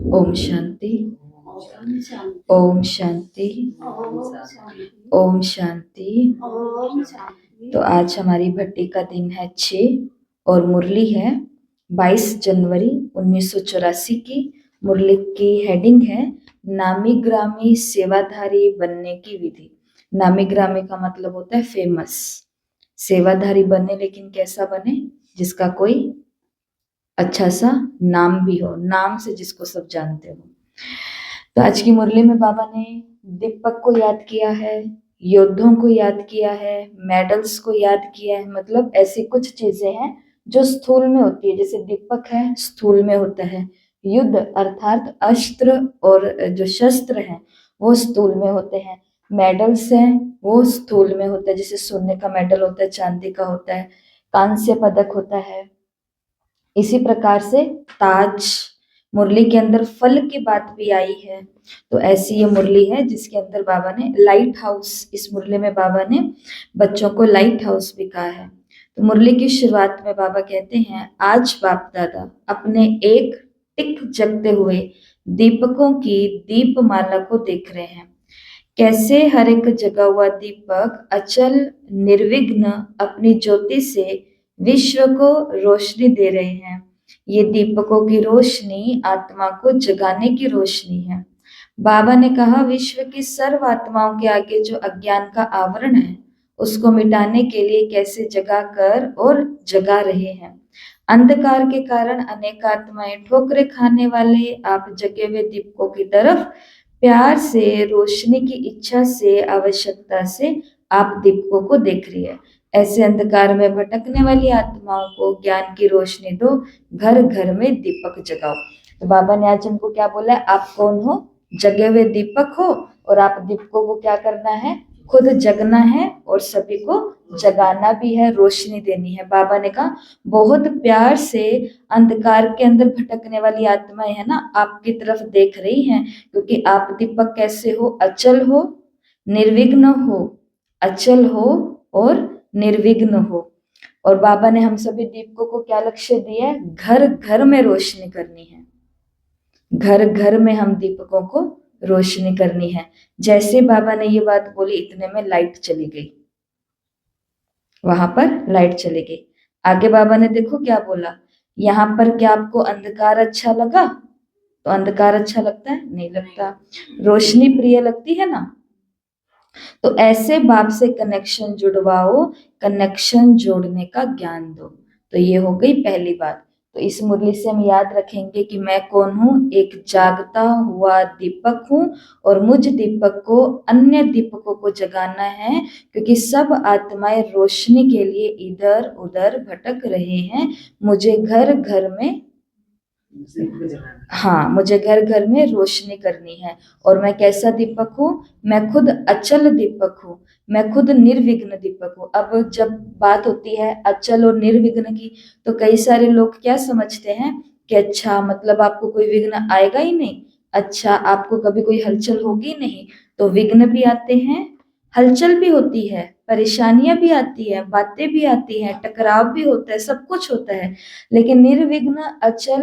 ओम शांति। ओम शांति। ओम शांति। तो आज हमारी भट्टी का दिन है 6 और मुरली है 22 जनवरी 1984 की। मुरली की हेडिंग है नामी ग्रामी सेवाधारी बनने की विधि। नामी ग्रामी का मतलब होता है फेमस। सेवाधारी बने, लेकिन कैसा बने? जिसका कोई अच्छा सा नाम भी हो, नाम से जिसको सब जानते हो। तो आज की मुरली में बाबा ने दीपक को याद किया है, योद्धों को याद किया है, मेडल्स को याद किया है। मतलब ऐसी कुछ चीजें हैं जो स्थूल में होती है। जैसे दीपक है स्थूल में होता है, युद्ध अर्थात अस्त्र और जो शस्त्र हैं वो स्थूल में होते हैं, मेडल्स हैं वो स्थूल में होता है। जैसे सोने का मेडल होता है, चांदी का होता है, कांस्य पदक होता है। इसी प्रकार से ताज, मुरली के अंदर फल की बात भी आई है। तो ऐसी ये मुरली है जिसके अंदर बाबा ने लाइट हाउस, इस मुरली में बाबा ने बच्चों को लाइट हाउस भी कहा है। तो मुरली की शुरुआत में बाबा कहते हैं, आज बाप दादा अपने एक टिक जगते हुए दीपकों की दीपमाला को देख रहे हैं। कैसे हर एक जगा हुआ दीपक अचल निर्विघ्न अपनी ज्योति से विश्व को रोशनी दे रहे हैं। ये दीपकों की रोशनी आत्मा को जगाने की रोशनी है। बाबा ने कहा, विश्व की सर्व आत्माओं के आगे जो अज्ञान का आवरण है उसको मिटाने के लिए कैसे जगा कर और जगा रहे हैं। अंधकार के कारण अनेक आत्माएं ठोकरे खाने वाले आप जगे हुए दीपकों की तरफ प्यार से, रोशनी की इच्छा से, आवश्यकता से आप दीपकों को देख रही है। ऐसे अंधकार में भटकने वाली आत्माओं को ज्ञान की रोशनी दो, घर घर में दीपक जगाओ। तो बाबा ने आज हमको क्या बोला है? आप कौन हो? जगे हुए दीपक हो, और आप दीपकों को क्या करना है? खुद जगना है और सभी को जगाना भी है, रोशनी देनी है। बाबा ने कहा बहुत प्यार से अंधकार के अंदर भटकने वाली आत्माएं है ना, आपकी तरफ देख रही हैं, क्योंकि आप दीपक कैसे हो? अचल हो, निर्विघ्न हो, अचल हो और निर्विघ्न हो। और बाबा ने हम सभी दीपकों को क्या लक्ष्य दिया है? घर घर में रोशनी करनी है। घर घर में हम दीपकों को रोशनी करनी है। जैसे बाबा ने ये बात बोली, इतने में लाइट चली गई, वहां पर लाइट चली गई। आगे बाबा ने देखो क्या बोला, यहाँ पर क्या आपको अंधकार अच्छा लगा? तो अंधकार अच्छा लगता है? नहीं लगता। रोशनी प्रिय लगती है ना? तो ऐसे बाप से कनेक्शन जुड़वाओ, कनेक्शन जोड़ने का ज्ञान दो। तो ये हो गई पहली बात। तो इस मुरली से हम याद रखेंगे कि मैं कौन हूँ? एक जागता हुआ दीपक हूँ, और मुझ दीपक को अन्य दीपकों को जगाना है, क्योंकि सब आत्माएं रोशनी के लिए इधर उधर भटक रहे हैं। मुझे घर घर में, हाँ, मुझे घर घर में रोशनी करनी है। और मैं कैसा दीपक हूँ? मैं खुद अचल दीपक हूँ, मैं खुद निर्विघ्न दीपक हूँ। अब जब बात होती है अचल और निर्विघ्न की, तो कई सारे लोग क्या समझते हैं कि अच्छा मतलब आपको कोई विघ्न आएगा ही नहीं, अच्छा आपको कभी कोई हलचल होगी नहीं। तो विघ्न भी आते हैं, हलचल भी होती है, परेशानियां भी आती है, बातें भी आती हैं, टकराव भी होता है, सब कुछ होता है। लेकिन निर्विघ्न अचल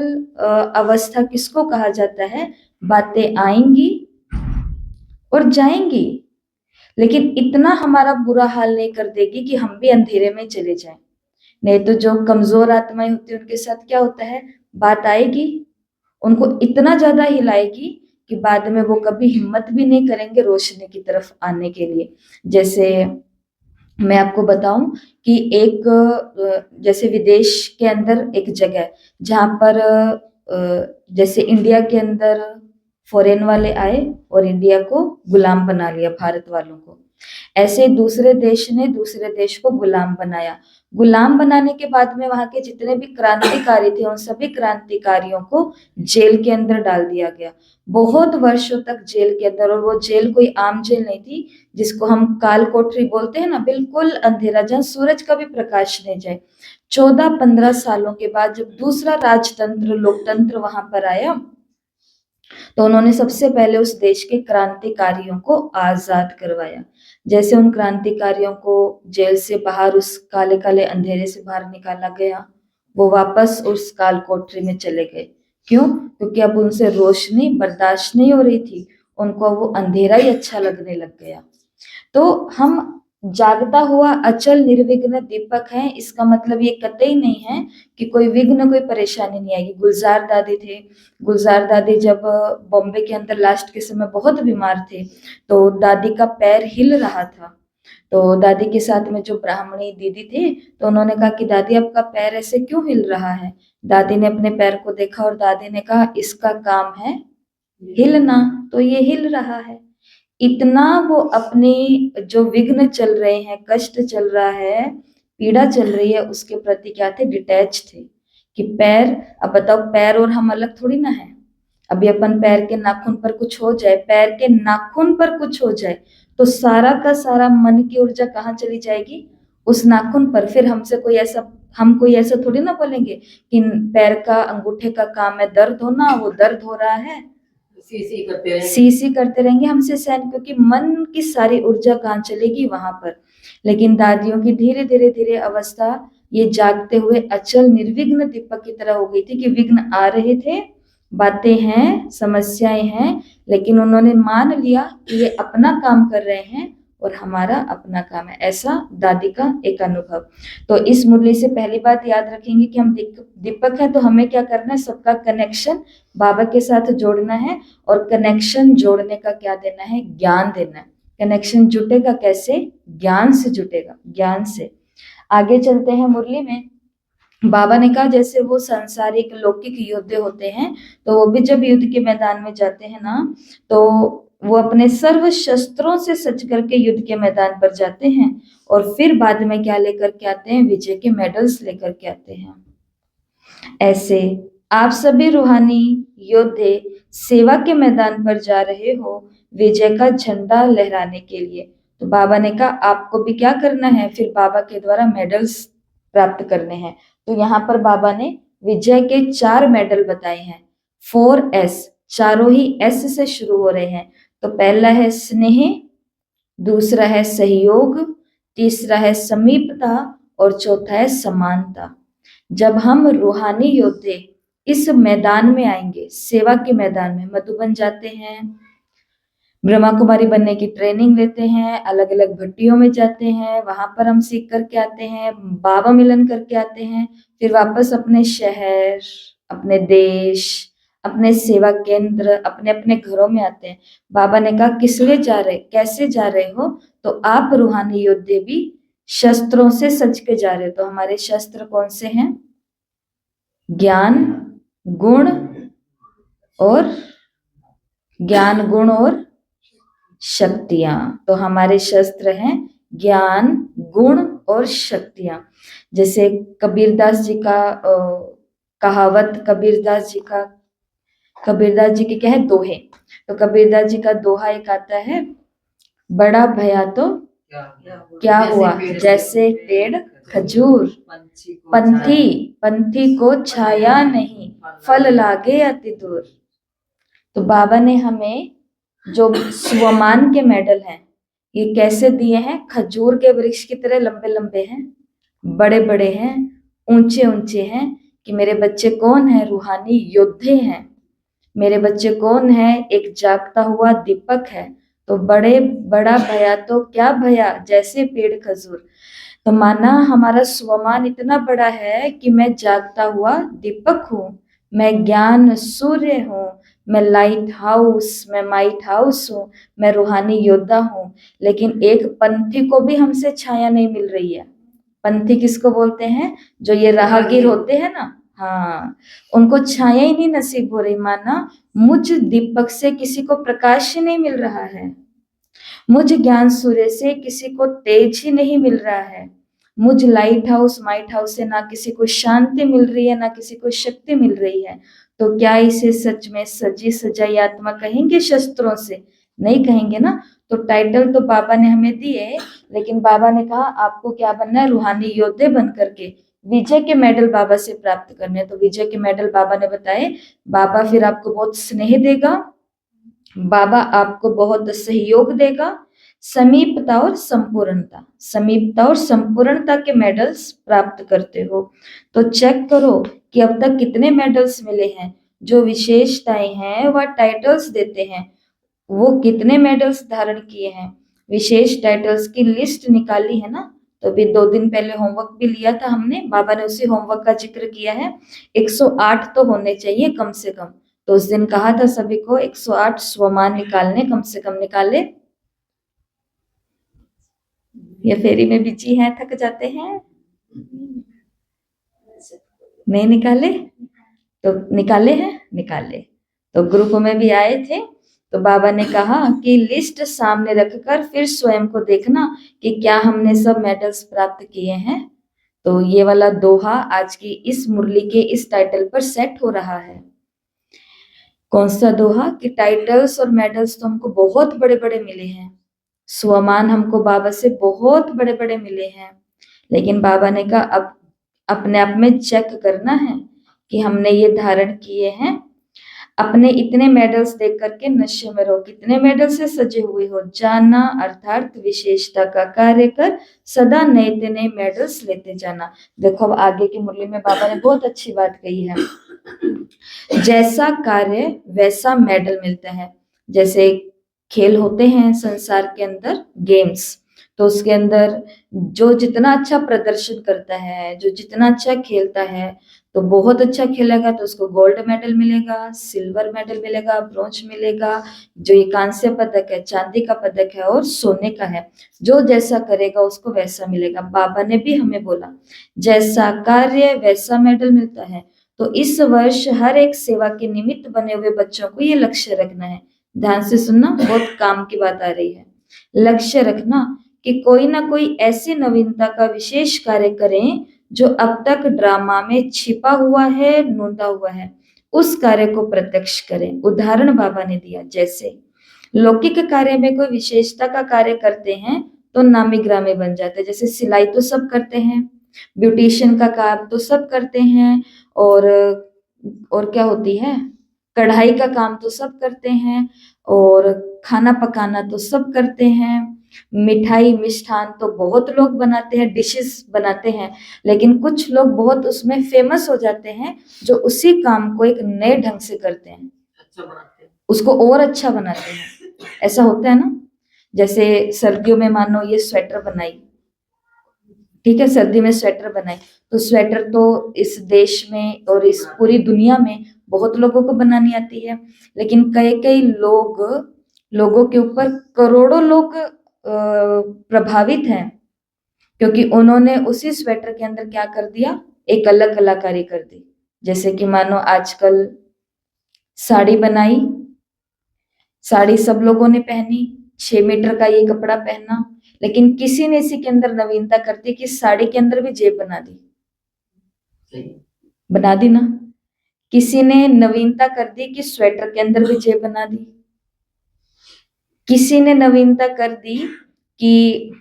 अवस्था किसको कहा जाता है? बातें आएंगी और जाएंगी, लेकिन इतना हमारा बुरा हाल नहीं कर देगी कि हम भी अंधेरे में चले जाएं। नहीं तो जो कमजोर आत्माएं होती है उनके साथ क्या होता है? बात आएगी, उनको इतना ज्यादा हिलाएगी कि बाद में वो कभी हिम्मत भी नहीं करेंगे रोशनी की तरफ आने के लिए। जैसे मैं आपको बताऊं कि एक जैसे विदेश के अंदर एक जगह है जहां पर जैसे इंडिया के अंदर फॉरेन वाले आए और इंडिया को गुलाम बना लिया, भारत वालों को। ऐसे दूसरे देश ने दूसरे देश को गुलाम बनाया। गुलाम बनाने के बाद में वहां के जितने भी क्रांतिकारी थे उन सभी क्रांतिकारियों को जेल के अंदर डाल दिया गया, बहुत वर्षों तक जेल के अंदर। और वो जेल कोई आम जेल नहीं थी, जिसको हम काल कोठरी बोलते हैं ना, बिल्कुल अंधेरा, जहां सूरज का भी प्रकाश नहीं जाए। 14-15 सालों के बाद जब दूसरा राजतंत्र, लोकतंत्र वहां पर आया, तो उन्होंने सबसे पहले उस देश के क्रांतिकारियों को आजाद करवाया। जैसे उन क्रांतिकारियों को जेल से बाहर, उस काले काले अंधेरे से बाहर निकाला गया, वो वापस उस काल कोठरी में चले गए। क्यों? क्योंकि अब उनसे रोशनी बर्दाश्त नहीं हो रही थी, उनको वो अंधेरा ही अच्छा लगने लग गया। तो हम जागता हुआ अचल निर्विघ्न दीपक है, इसका मतलब ये कतई नहीं है कि कोई विघ्न कोई परेशानी नहीं आएगी। गुलजार दादी थे, गुलजार दादी जब बॉम्बे के अंदर लास्ट के समय बहुत बीमार थे, तो दादी का पैर हिल रहा था। तो दादी के साथ में जो ब्राह्मणी दीदी थी, तो उन्होंने कहा कि दादी आपका पैर ऐसे क्यों हिल रहा है? दादी ने अपने पैर को देखा और दादी ने कहा इसका काम है हिलना, तो ये हिल रहा है। इतना वो अपने जो विघ्न चल रहे हैं, कष्ट चल रहा है, पीड़ा चल रही है, उसके प्रति क्या थे? डिटैच थे। कि पैर, अब बताओ पैर और हम अलग थोड़ी ना है। अभी अपन पैर के नाखून पर कुछ हो जाए, पैर के नाखून पर कुछ हो जाए, तो सारा का सारा मन की ऊर्जा कहाँ चली जाएगी? उस नाखून पर। फिर हमसे कोई ऐसा, हम कोई ऐसा थोड़ी ना बोलेंगे कि पैर का अंगूठे का काम है दर्द होना, वो दर्द हो रहा है, सी करते रहेंगे हमसे सहन, क्योंकि मन की सारी ऊर्जा कहाँ चलेगी? वहां पर। लेकिन दादियों की धीरे धीरे धीरे अवस्था ये जागते हुए अचल निर्विघ्न दीपक की तरह हो गई थी कि विघ्न आ रहे थे, बातें हैं, समस्याएं हैं, लेकिन उन्होंने मान लिया कि ये अपना काम कर रहे हैं और हमारा अपना काम है। ऐसा दादी का एक अनुभव। तो इस मुरली से पहली बात याद रखेंगे कि हम दीपक है, तो हमें क्या करना है? सबका कनेक्शन बाबा के साथ जोड़ना है, और कनेक्शन जोड़ने का क्या देना है? ज्ञान देना है। कनेक्शन जुटेगा कैसे? ज्ञान से जुटेगा, ज्ञान से। आगे चलते हैं मुरली में। बाबा ने कहा जैसे वो सांसारिक लौकिक योद्धे होते हैं, तो वो भी जब युद्ध के मैदान में जाते हैं ना, तो वो अपने सर्व शस्त्रों से सज करके युद्ध के मैदान पर जाते हैं, और फिर बाद में क्या लेकर के आते हैं? विजय के मेडल्स लेकर के आते हैं। ऐसे आप सभी रूहानी योद्धे सेवा के मैदान पर जा रहे हो विजय का झंडा लहराने के लिए। तो बाबा ने कहा आपको भी क्या करना है? फिर बाबा के द्वारा मेडल्स प्राप्त करने हैं। तो यहाँ पर बाबा ने विजय के 4 मेडल बताए हैं। 4S, चारों ही S से शुरू हो रहे हैं। तो पहला है स्नेह, दूसरा है सहयोग, तीसरा है समीपता, और चौथा है समानता। जब हम रूहानी योद्धे इस मैदान में आएंगे, सेवा के मैदान में, मधुबन जाते हैं, ब्रह्मा कुमारी बनने की ट्रेनिंग लेते हैं, अलग अलग भट्टियों में जाते हैं, वहां पर हम सीख करके आते हैं, बाबा मिलन करके आते हैं, फिर वापस अपने शहर, अपने देश, अपने सेवा केंद्र, अपने अपने घरों में आते हैं। बाबा ने कहा किस लिए जा रहे, कैसे जा रहे हो? तो आप रूहानी योद्धे भी शस्त्रों से सज के जा रहे हो। तो हमारे शस्त्र कौन से हैं? ज्ञान, गुण और ज्ञान, गुण और शक्तियां। तो हमारे शस्त्र हैं ज्ञान, गुण और शक्तियां। जैसे कबीरदास जी का कहावत, कबीरदास जी के क्या है? दोहे। तो कबीरदास जी का दोहा एक आता है, बड़ा भया तो क्या हुआ, जैसे पेड़ खजूर, पंथी को छाया नहीं, फल लागे अति दूर। तो बाबा ने हमें जो स्वमान के मेडल हैं, ये कैसे दिए हैं? खजूर के वृक्ष की तरह लंबे लंबे हैं, बड़े बड़े हैं, ऊंचे ऊंचे हैं, कि मेरे बच्चे कौन है? रूहानी योद्धे हैं। मेरे बच्चे कौन है? एक जागता हुआ दीपक है। तो बड़ा भया तो क्या भया, जैसे पेड़ खजूर। तो माना हमारा स्वमान इतना बड़ा है कि मैं जागता हुआ दीपक हूँ, मैं ज्ञान सूर्य हूँ, मैं लाइट हाउस हूँ, मैं रूहानी योद्धा हूँ। लेकिन एक पंथी को भी हमसे छाया नहीं मिल रही है। पंथी किसको बोलते हैं? जो ये राहगीर होते हैं ना, हाँ, उनको छाया ही नहीं नसीब हो रही। माना मुझ दीपक से किसी को प्रकाश ही नहीं मिल रहा है, मुझ ज्ञान सूर्य से किसी को तेज ही नहीं मिल रहा है, मुझ लाइट हाउस से ना किसी को शांति मिल रही है, ना किसी को शक्ति मिल रही है। तो क्या इसे सच में सजी सजाई आत्मा कहेंगे शस्त्रों से? नहीं कहेंगे ना। तो टाइटल तो बाबा ने हमें दिए, लेकिन बाबा ने कहा आपको क्या बनना है? रूहानी योद्धे बन करके विजय के मेडल बाबा से प्राप्त करने। तो विजय के मेडल बाबा ने बताए। बाबा फिर आपको बहुत स्नेह देगा, बाबा आपको बहुत सहयोग देगा, समीपता और संपूर्णता के मेडल्स प्राप्त करते हो। तो चेक करो कि अब तक कितने मेडल्स मिले हैं। जो विशेषताएं हैं वह टाइटल्स देते हैं। वो कितने मेडल्स धारण किए हैं, विशेष टाइटल्स की लिस्ट निकाली है ना। तो अभी 2 दिन पहले होमवर्क भी लिया था हमने, बाबा ने उसी होमवर्क का जिक्र किया है। 108 तो होने चाहिए कम से कम। तो उस दिन कहा था सभी को 108 स्वमान निकालने, कम से कम निकाले। या फेरी में बिजी हैं, थक जाते हैं, नहीं निकाले? तो निकाले हैं, निकाले। तो ग्रुप में भी आए थे। तो बाबा ने कहा कि लिस्ट सामने रखकर फिर स्वयं को देखना कि क्या हमने सब मेडल्स प्राप्त किए हैं। तो ये वाला दोहा आज की इस मुरली के इस टाइटल पर सेट हो रहा है। कौन सा दोहा? कि टाइटल्स और मेडल्स तो हमको बहुत बड़े बड़े मिले हैं, स्वमान हमको बाबा से बहुत बड़े बड़े मिले हैं, लेकिन बाबा ने कहा अब अपने आप में चेक करना है कि हमने ये धारण किए हैं। अपने इतने मेडल्स देख करके नशे में रहो, कितने मेडल से सजे हुए हो। जाना अर्थात विशेषता का कार्य कर, सदा नए नए मेडल्स लेते जाना। देखो अब आगे की मुरली में बाबा ने बहुत अच्छी बात कही है। जैसा कार्य वैसा मेडल मिलता है। जैसे खेल होते हैं संसार के अंदर, गेम्स, तो उसके अंदर जो जितना अच्छा प्रदर्शन करता है, जो जितना अच्छा खेलता है, तो बहुत अच्छा खेलेगा तो उसको गोल्ड मेडल मिलेगा, सिल्वर मेडल मिलेगा, ब्रोंज मिलेगा। जो ये कांस्य पदक है, चांदी का पदक है और सोने का है, जो जैसा करेगा उसको वैसा मिलेगा। बाबा ने भी हमें बोला जैसा कार्य वैसा मेडल मिलता है। तो इस वर्ष हर एक सेवा के निमित्त बने हुए बच्चों को ये लक्ष्य रखना है। ध्यान से सुनना, बहुत काम की बात आ रही है। लक्ष्य रखना कि कोई ना कोई ऐसी नवीनता का विशेष कार्य करें जो अब तक ड्रामा में छिपा हुआ है, नूंदा हुआ है, उस कार्य को प्रत्यक्ष करें। उदाहरण बाबा ने दिया, जैसे लौकिक कार्य में कोई विशेषता का कार्य करते हैं तो नामी ग्रामी बन जाते हैं। जैसे सिलाई तो सब करते हैं, ब्यूटिशियन का काम तो सब करते हैं, और क्या होती है, कढ़ाई का काम तो सब करते हैं, और खाना पकाना तो सब करते हैं, मिठाई मिष्ठान तो बहुत लोग बनाते हैं, डिशेस बनाते हैं। लेकिन कुछ लोग बहुत उसमें फेमस हो जाते हैं, जो उसी काम को एक नए ढंग से करते हैं, अच्छा बनाते हैं, उसको और अच्छा बनाते हैं। ऐसा होता है ना। जैसे सर्दियों में मानो ये स्वेटर बनाई, ठीक है, सर्दी में स्वेटर बनाई, तो स्वेटर तो इस देश में और इस पूरी दुनिया में बहुत लोगों को बनानी आती है। लेकिन कई कई लोगों के ऊपर करोड़ों लोग प्रभावित हैं, क्योंकि उन्होंने उसी स्वेटर के अंदर क्या कर दिया, एक अलग कलाकारी कर दी। जैसे कि मानो आजकल साड़ी बनाई, साड़ी सब लोगों ने पहनी, 6 मीटर का ये कपड़ा पहना, लेकिन किसी ने इसी के अंदर नवीनता कर दी कि साड़ी के अंदर भी जेब बना दी, बना दी ना। किसी ने नवीनता कर दी कि स्वेटर के अंदर भी जेब बना दी। किसी ने नवीनता कर दी कि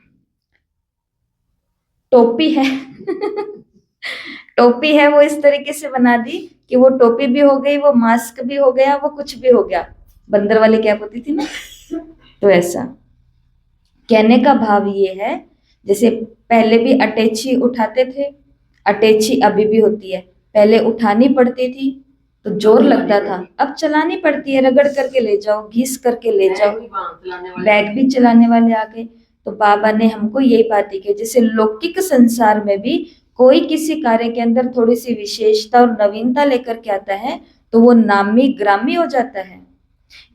टोपी है टोपी है, वो इस तरीके से बना दी कि वो टोपी भी हो गई, वो मास्क भी हो गया, वो कुछ भी हो गया। बंदर वाली कैप होती थी ना, तो ऐसा। कहने का भाव ये है, जैसे पहले भी अटैची उठाते थे, अटैची अभी भी होती है, पहले उठानी पड़ती थी तो जोर लगता था, अब चलानी पड़ती है, रगड़ करके ले जाओ, घिस करके ले जाओ, बैग भी चलाने वाले आ गए। तो बाबा ने हमको यही बात की, जैसे लौकिक संसार में भी कोई किसी कार्य के अंदर थोड़ी सी विशेषता और नवीनता लेकर के आता है तो वो नामी ग्रामी हो जाता है।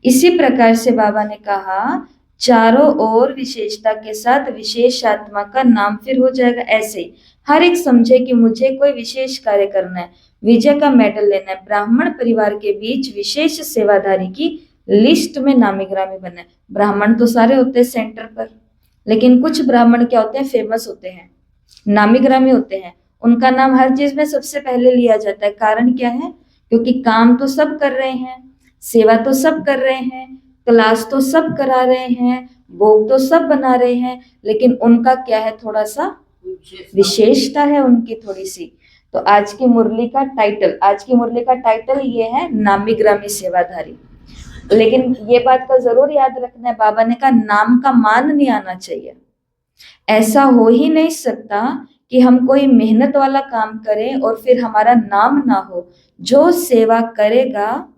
इसी प्रकार से बाबा ने कहा चारों ओर विशेषता के साथ विशेष आत्मा का नाम फिर हो जाएगा। ऐसे ही हर एक समझे कि मुझे कोई विशेष कार्य करना है, विजय का मेडल लेना है, ब्राह्मण परिवार के बीच विशेष सेवाधारी की लिस्ट में नामी ग्रामी बनना है। ब्राह्मण तो सारे होते हैं सेंटर पर, लेकिन कुछ ब्राह्मण क्या होते हैं, फेमस होते हैं, नामी ग्रामी होते हैं, उनका नाम हर चीज में सबसे पहले लिया जाता है। कारण क्या है? क्योंकि काम तो सब कर रहे हैं, सेवा तो सब कर रहे हैं, क्लास तो सब करा रहे हैं, भोग तो सब बना रहे हैं, लेकिन उनका क्या है, थोड़ा सा विशेषता है उनकी थोड़ी सी। तो आज की मुरली का टाइटल ये है, नामी ग्रामी सेवाधारी। लेकिन ये बात का जरूर याद रखना है, बाबा ने कहा नाम का मान नहीं आना चाहिए। ऐसा हो ही नहीं सकता कि हम कोई मेहनत वाला काम करें और फिर हमारा नाम ना हो। जो सेवा करेगा,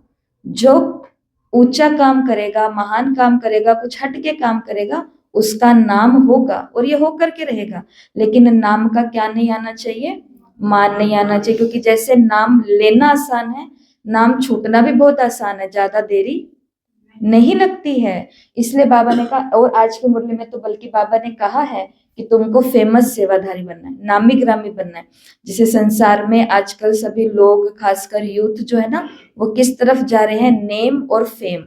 जो ऊंचा काम करेगा, महान काम करेगा, कुछ हटके काम करेगा, उसका नाम होगा और ये होकर के रहेगा। लेकिन नाम का क्या नहीं आना चाहिए? मान नहीं आना चाहिए, क्योंकि जैसे नाम लेना आसान है, नाम छूटना भी बहुत आसान है, ज्यादा देरी नहीं लगती है। इसलिए बाबा ने कहा, और आज की मुरली में तो बल्कि बाबा ने कहा है कि तुमको फेमस सेवाधारी बनना है, नामी ग्रामी बनना है। जिसे संसार में आजकल सभी लोग, खासकर यूथ जो है ना, वो किस तरफ जा रहे हैं? नेम और फेम,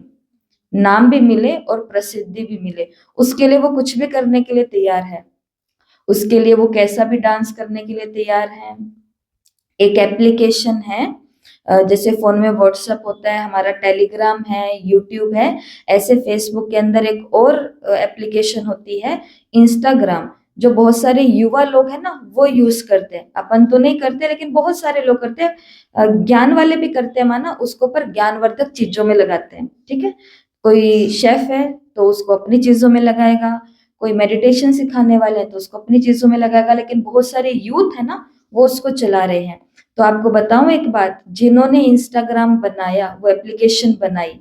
नाम भी मिले और प्रसिद्धि भी मिले, उसके लिए वो कुछ भी करने के लिए तैयार है। उसके लिए वो कैसा भी डांस करने के लिए तैयार है। एक एप्लीकेशन है, जैसे फोन में व्हाट्सएप होता है, हमारा टेलीग्राम है, यूट्यूब है, ऐसे फेसबुक के अंदर एक और एप्लीकेशन होती है, इंस्टाग्राम, जो बहुत सारे युवा लोग हैं ना वो यूज करते हैं। अपन तो नहीं करते, लेकिन बहुत सारे लोग करते हैं। ज्ञान वाले भी करते हैं माना, उसको पर ज्ञानवर्धक चीजों में लगाते हैं। ठीक है, कोई शेफ है तो उसको अपनी चीजों में लगाएगा, कोई मेडिटेशन सिखाने वाले हैं तो उसको अपनी चीजों में लगाएगा, लेकिन बहुत सारे यूथ है ना वो उसको चला रहे हैं। तो आपको बताऊं एक बात, जिन्होंने इंस्टाग्राम बनाया, वो एप्लीकेशन बनाई,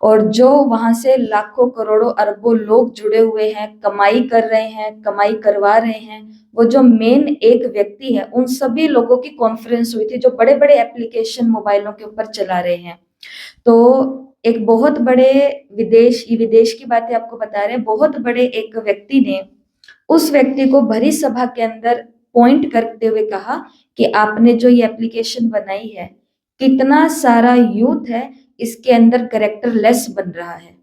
और जो वहां से लाखों करोड़ों अरबों लोग जुड़े हुए हैं, कमाई कर रहे हैं, कमाई करवा रहे हैं, वो जो मेन एक व्यक्ति है, उन सभी लोगों की कॉन्फ्रेंस हुई थी, जो बड़े बड़े एप्लीकेशन मोबाइलों के ऊपर चला रहे हैं। तो एक बहुत बड़े विदेश की बातें आपको बता रहे हैं, बहुत बड़े एक व्यक्ति ने उस व्यक्ति को भरी सभा के अंदर पॉइंट करते हुए कहा कि आपने जो ये एप्लीकेशन बनाई है, कितना सारा यूथ है इसके अंदर कैरेक्टर लेस बन रहा है,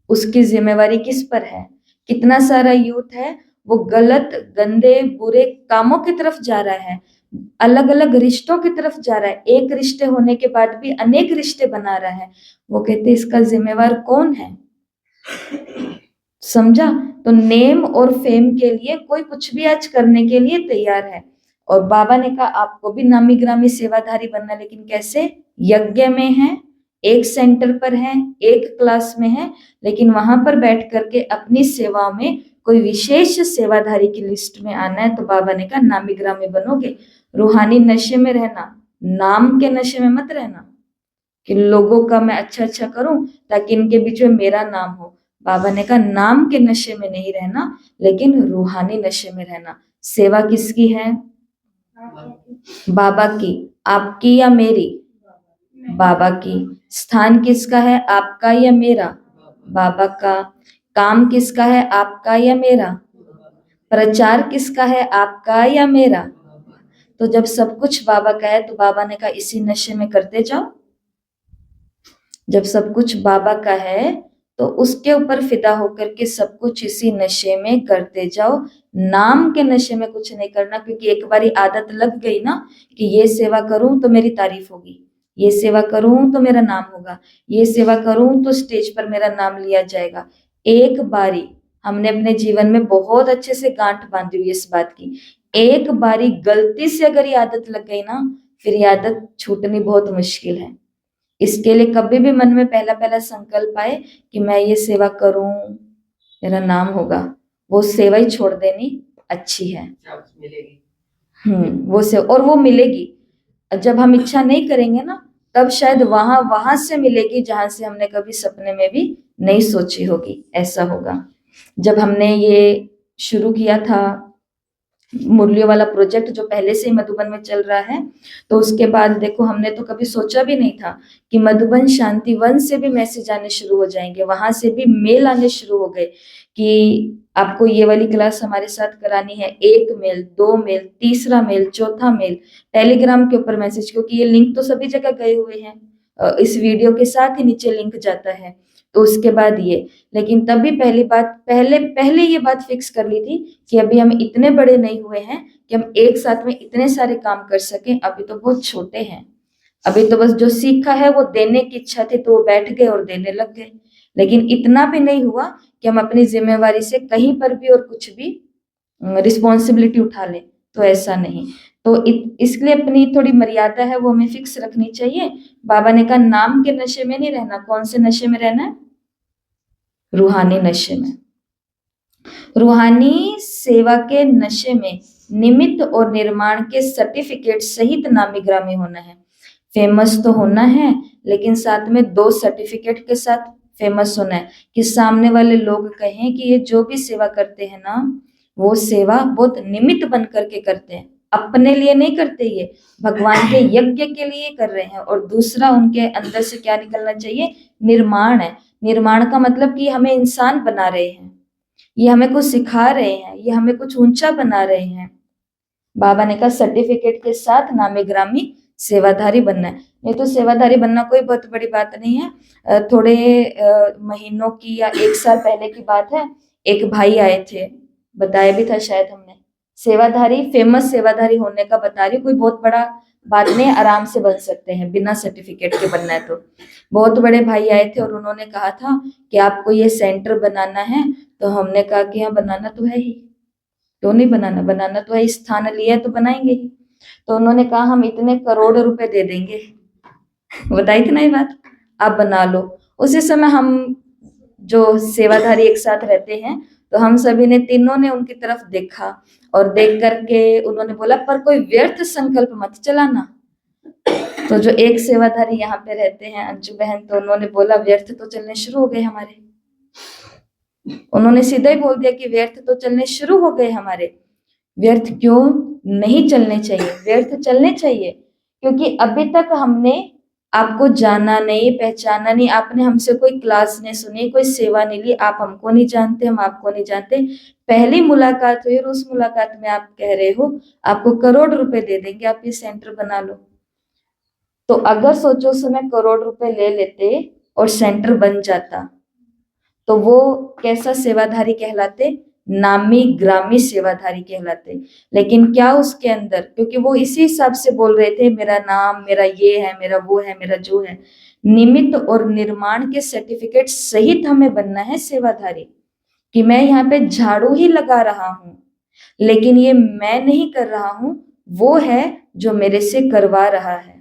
उसकी जिम्मेवारी किस पर है? कितना सारा यूथ है वो गलत, गंदे, बुरे कामों की तरफ जा रहा है, अलग अलग रिश्तों की तरफ जा रहा है, एक रिश्ते होने के बाद भी अनेक रिश्ते बना रहा है। वो कहते इसका जिम्मेवार कौन है? समझा? तो नेम और फेम के लिए कोई कुछ भी आज करने के लिए तैयार है। और बाबा ने कहा आपको भी नामी ग्रामी सेवाधारी बनना, लेकिन कैसे? यज्ञ में है, एक सेंटर पर है, एक क्लास में है, लेकिन वहां पर बैठ करके अपनी सेवा में कोई विशेष सेवाधारी की लिस्ट में आना है। तो बाबा ने कहा नामी ग्रामी बनोगे, रूहानी नशे में रहना, नाम के नशे में मत रहना कि लोगों का मैं अच्छा अच्छा करूं ताकि इनके बीच में मेरा नाम हो। बाबा ने कहा नाम के नशे में नहीं रहना, लेकिन रूहानी नशे में रहना। सेवा किसकी है? बाबा की। आपकी या मेरी? बाबा की। स्थान किसका है? आपका या मेरा? बाबा का। काम किसका है? आपका या मेरा? प्रचार किसका है? आपका या मेरा? तो जब सब कुछ बाबा का है, तो बाबा ने कहा इसी नशे में करते जाओ। जब सब कुछ बाबा का है तो उसके ऊपर फिदा होकर के सब कुछ इसी नशे में करते जाओ। नाम के नशे में कुछ नहीं करना, क्योंकि एक बारी आदत लग गई ना कि ये सेवा करूं तो मेरी तारीफ होगी, ये सेवा करूं तो मेरा नाम होगा, ये सेवा करूं तो स्टेज पर मेरा नाम लिया जाएगा। एक बारी हमने अपने जीवन में बहुत अच्छे से गांठ बांधी हुई इस बात की, एक बारी गलती से अगर ये आदत लग गई ना, फिर ये आदत छूटनी बहुत मुश्किल है। इसके लिए कभी भी मन में पहला पहला संकल्प आए कि मैं ये सेवा करूं, मेरा नाम होगा, वो सेवा ही छोड़ देनी अच्छी है। वो से और वो मिलेगी। जब हम इच्छा नहीं करेंगे ना, तब शायद वहां से मिलेगी जहां से हमने कभी सपने में भी नहीं सोची होगी। ऐसा होगा। जब हमने ये शुरू किया था मुरलियों वाला प्रोजेक्ट, जो पहले से ही मधुबन में चल रहा है, तो उसके बाद देखो हमने तो कभी सोचा भी नहीं था कि मधुबन शांति वन से भी मैसेज आने शुरू हो जाएंगे, वहां से भी मेल आने शुरू हो गए कि आपको ये वाली क्लास हमारे साथ करानी है। 1 मेल, 2 मेल, तीसरा मेल, चौथा मेल, टेलीग्राम के ऊपर मैसेज, क्योंकि ये लिंक तो सभी जगह गए हुए हैं, इस वीडियो के साथ ही नीचे लिंक जाता है। तो उसके बाद ये, लेकिन तभी पहली बात, पहले ये बात फिक्स कर ली थी कि अभी हम इतने बड़े नहीं हुए हैं कि हम एक साथ में इतने सारे काम कर सकें। अभी तो बहुत छोटे हैं, अभी तो बस जो सीखा है वो देने की इच्छा थी, तो वो बैठ गए और देने लग गए। लेकिन इतना भी नहीं हुआ कि हम अपनी जिम्मेवारी से कहीं पर भी और कुछ भी रिस्पॉन्सिबिलिटी उठा लें, तो ऐसा नहीं। तो इसलिए अपनी थोड़ी मर्यादा है वो हमें फिक्स रखनी चाहिए। बाबा ने कहा नाम के नशे में नहीं रहना। कौन से नशे में रहना है? रूहानी नशे में। रूहानी सेवा के नशे में निमित्त और निर्माण के सर्टिफिकेट सहित नामी ग्रामी होना है। फेमस तो होना है, लेकिन साथ में 2 सर्टिफिकेट के साथ फेमस होना है कि सामने वाले लोग कहें कि ये जो भी सेवा करते हैं ना, वो सेवा बहुत निमित्त बन करके करते हैं, अपने लिए नहीं करते, ये भगवान के यज्ञ के लिए कर रहे हैं। और दूसरा, उनके अंदर से क्या निकलना चाहिए? निर्माण है। निर्माण का मतलब कि हमें इंसान बना रहे हैं, ये हमें कुछ सिखा रहे हैं, ये हमें कुछ ऊंचा बना रहे हैं। बाबा ने कहा सर्टिफिकेट के साथ नामी ग्रामी सेवाधारी बनना है। नहीं तो सेवाधारी बनना कोई बहुत बड़ी बात नहीं है। थोड़े महीनों की या 1 साल पहले की बात है, एक भाई आए थे, बताया भी था शायद हमने, सेवाधारी, फेमस सेवाधारी होने का बता रही, कोई बहुत बड़ा बात नहीं, आराम से बन सकते हैं बिना सर्टिफिकेट के बनना है तो। बहुत बड़े भाई आए थे और उन्होंने कहा था कि आपको ये सेंटर बनाना है। तो हमने कहा कि हाँ बनाना तो है ही, तो नहीं बनाना, बनाना तो है, स्थान लिया है तो बनाएंगे ही। तो उन्होंने कहा हम इतने करोड़ रुपए दे देंगे, बताई थी ना ये बात, आप बना लो। उसी समय हम जो सेवाधारी एक साथ रहते हैं, तो हम सभी ने, तीनों ने उनकी तरफ देखा और देख करके उन्होंने बोला पर कोई व्यर्थ संकल्प मत चलाना। तो जो एक सेवाधारी यहाँ पे रहते हैं अंजू बहन, तो उन्होंने बोला व्यर्थ तो चलने शुरू हो गए हमारे, उन्होंने सीधा ही बोल दिया कि व्यर्थ तो चलने शुरू हो गए हमारे। व्यर्थ क्यों नहीं चलने चाहिए? व्यर्थ चलने चाहिए, क्योंकि अभी तक हमने आपको जाना नहीं, पहचाना नहीं, आपने हमसे कोई क्लास नहीं सुनी, कोई सेवा नहीं ली, आप हमको नहीं जानते, हम आपको नहीं जानते। पहली मुलाकात हुई और उस मुलाकात में आप कह रहे हो आपको करोड़ रुपए दे देंगे, आप ये सेंटर बना लो। तो अगर सोचो उस समय करोड़ रुपए ले लेते और सेंटर बन जाता, तो वो कैसा सेवाधारी कहलाते? नामी ग्रामी सेवाधारी कहलाते। लेकिन क्या उसके अंदर, क्योंकि वो इसी हिसाब से बोल रहे थे, मेरा नाम, मेरा ये है, मेरा वो है, मेरा जो है, निमित्त और निर्माण के सर्टिफिकेट सहित हमें बनना है सेवाधारी। कि मैं यहाँ पे झाड़ू ही लगा रहा हूं, लेकिन ये मैं नहीं कर रहा हूं, वो है जो मेरे से करवा रहा है।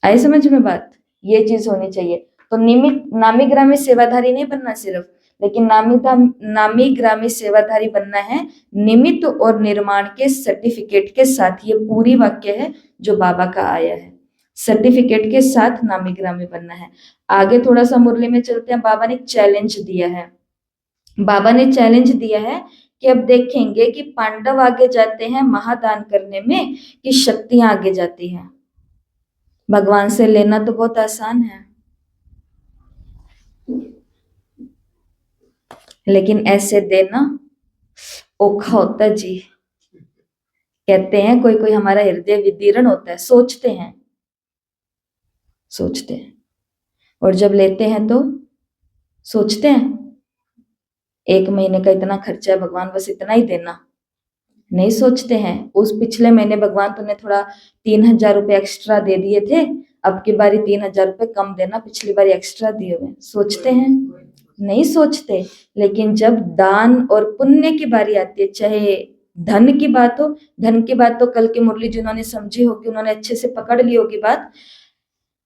आई समझ में बात? ये चीज होनी चाहिए। तो निमित नामी ग्रामी सेवाधारी नहीं बनना सिर्फ, लेकिन नामी ग्रामी सेवाधारी बनना है निमित्त और निर्माण के सर्टिफिकेट के साथ। ये पूरी वाक्य है जो बाबा का आया है, सर्टिफिकेट के साथ नामी ग्रामी बनना है। आगे थोड़ा सा मुरली में चलते हैं। बाबा ने चैलेंज दिया है, बाबा ने चैलेंज दिया है कि अब देखेंगे कि पांडव आगे जाते हैं महादान करने में कि शक्तियां आगे जाती हैं। भगवान से लेना तो बहुत आसान है, लेकिन ऐसे देना औखा होता है जी। कहते हैं कोई कोई हमारा हृदय विदीर्ण होता है, सोचते हैं और जब लेते हैं तो सोचते हैं 1 महीने का इतना खर्चा है भगवान, बस इतना ही देना। नहीं सोचते हैं उस पिछले महीने भगवान तुमने थोड़ा 3,000 रुपये एक्स्ट्रा दे दिए थे, अब की बारी 3,000 रुपये कम देना, पिछली बारी एक्स्ट्रा दिए हुए। सोचते हैं? नहीं सोचते। लेकिन जब दान और पुण्य की बारी आती है, चाहे धन की बात हो, धन की बात तो कल की मुरली जिन्होंने समझी होगी उन्होंने अच्छे से पकड़ ली होगी बात।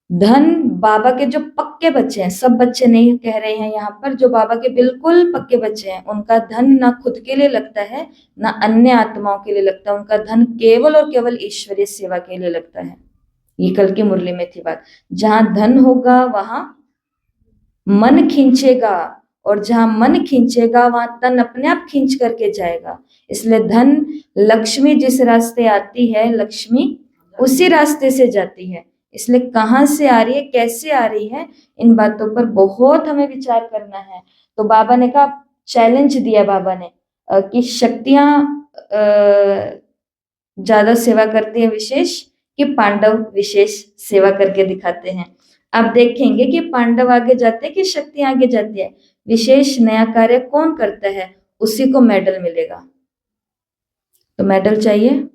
धन बाबा के जो पक्के बच्चे हैं, सब बच्चे नहीं कह रहे हैं यहाँ पर, जो बाबा के बिल्कुल पक्के बच्चे हैं, उनका धन ना खुद के लिए लगता है ना अन्य आत्माओं के लिए लगता है, उनका धन केवल और केवल ईश्वरीय सेवा के लिए लगता है। ये कल की मुरली में थी बात। जहां धन होगा वहां मन खींचेगा, और जहां मन खींचेगा वहां तन अपने आप खींच करके जाएगा। इसलिए धन, लक्ष्मी जिस रास्ते आती है, लक्ष्मी उसी रास्ते से जाती है। इसलिए कहाँ से आ रही है, कैसे आ रही है, इन बातों पर बहुत हमें विचार करना है। तो बाबा ने कहा, चैलेंज दिया बाबा ने कि शक्तियां ज्यादा सेवा करती है विशेष, कि पांडव विशेष सेवा करके दिखाते हैं। अब देखेंगे कि पांडव आगे जाते हैं कि शक्तियां आगे जाती है। विशेष नया कार्य कौन करता है उसी को मेडल मिलेगा। तो मेडल चाहिए?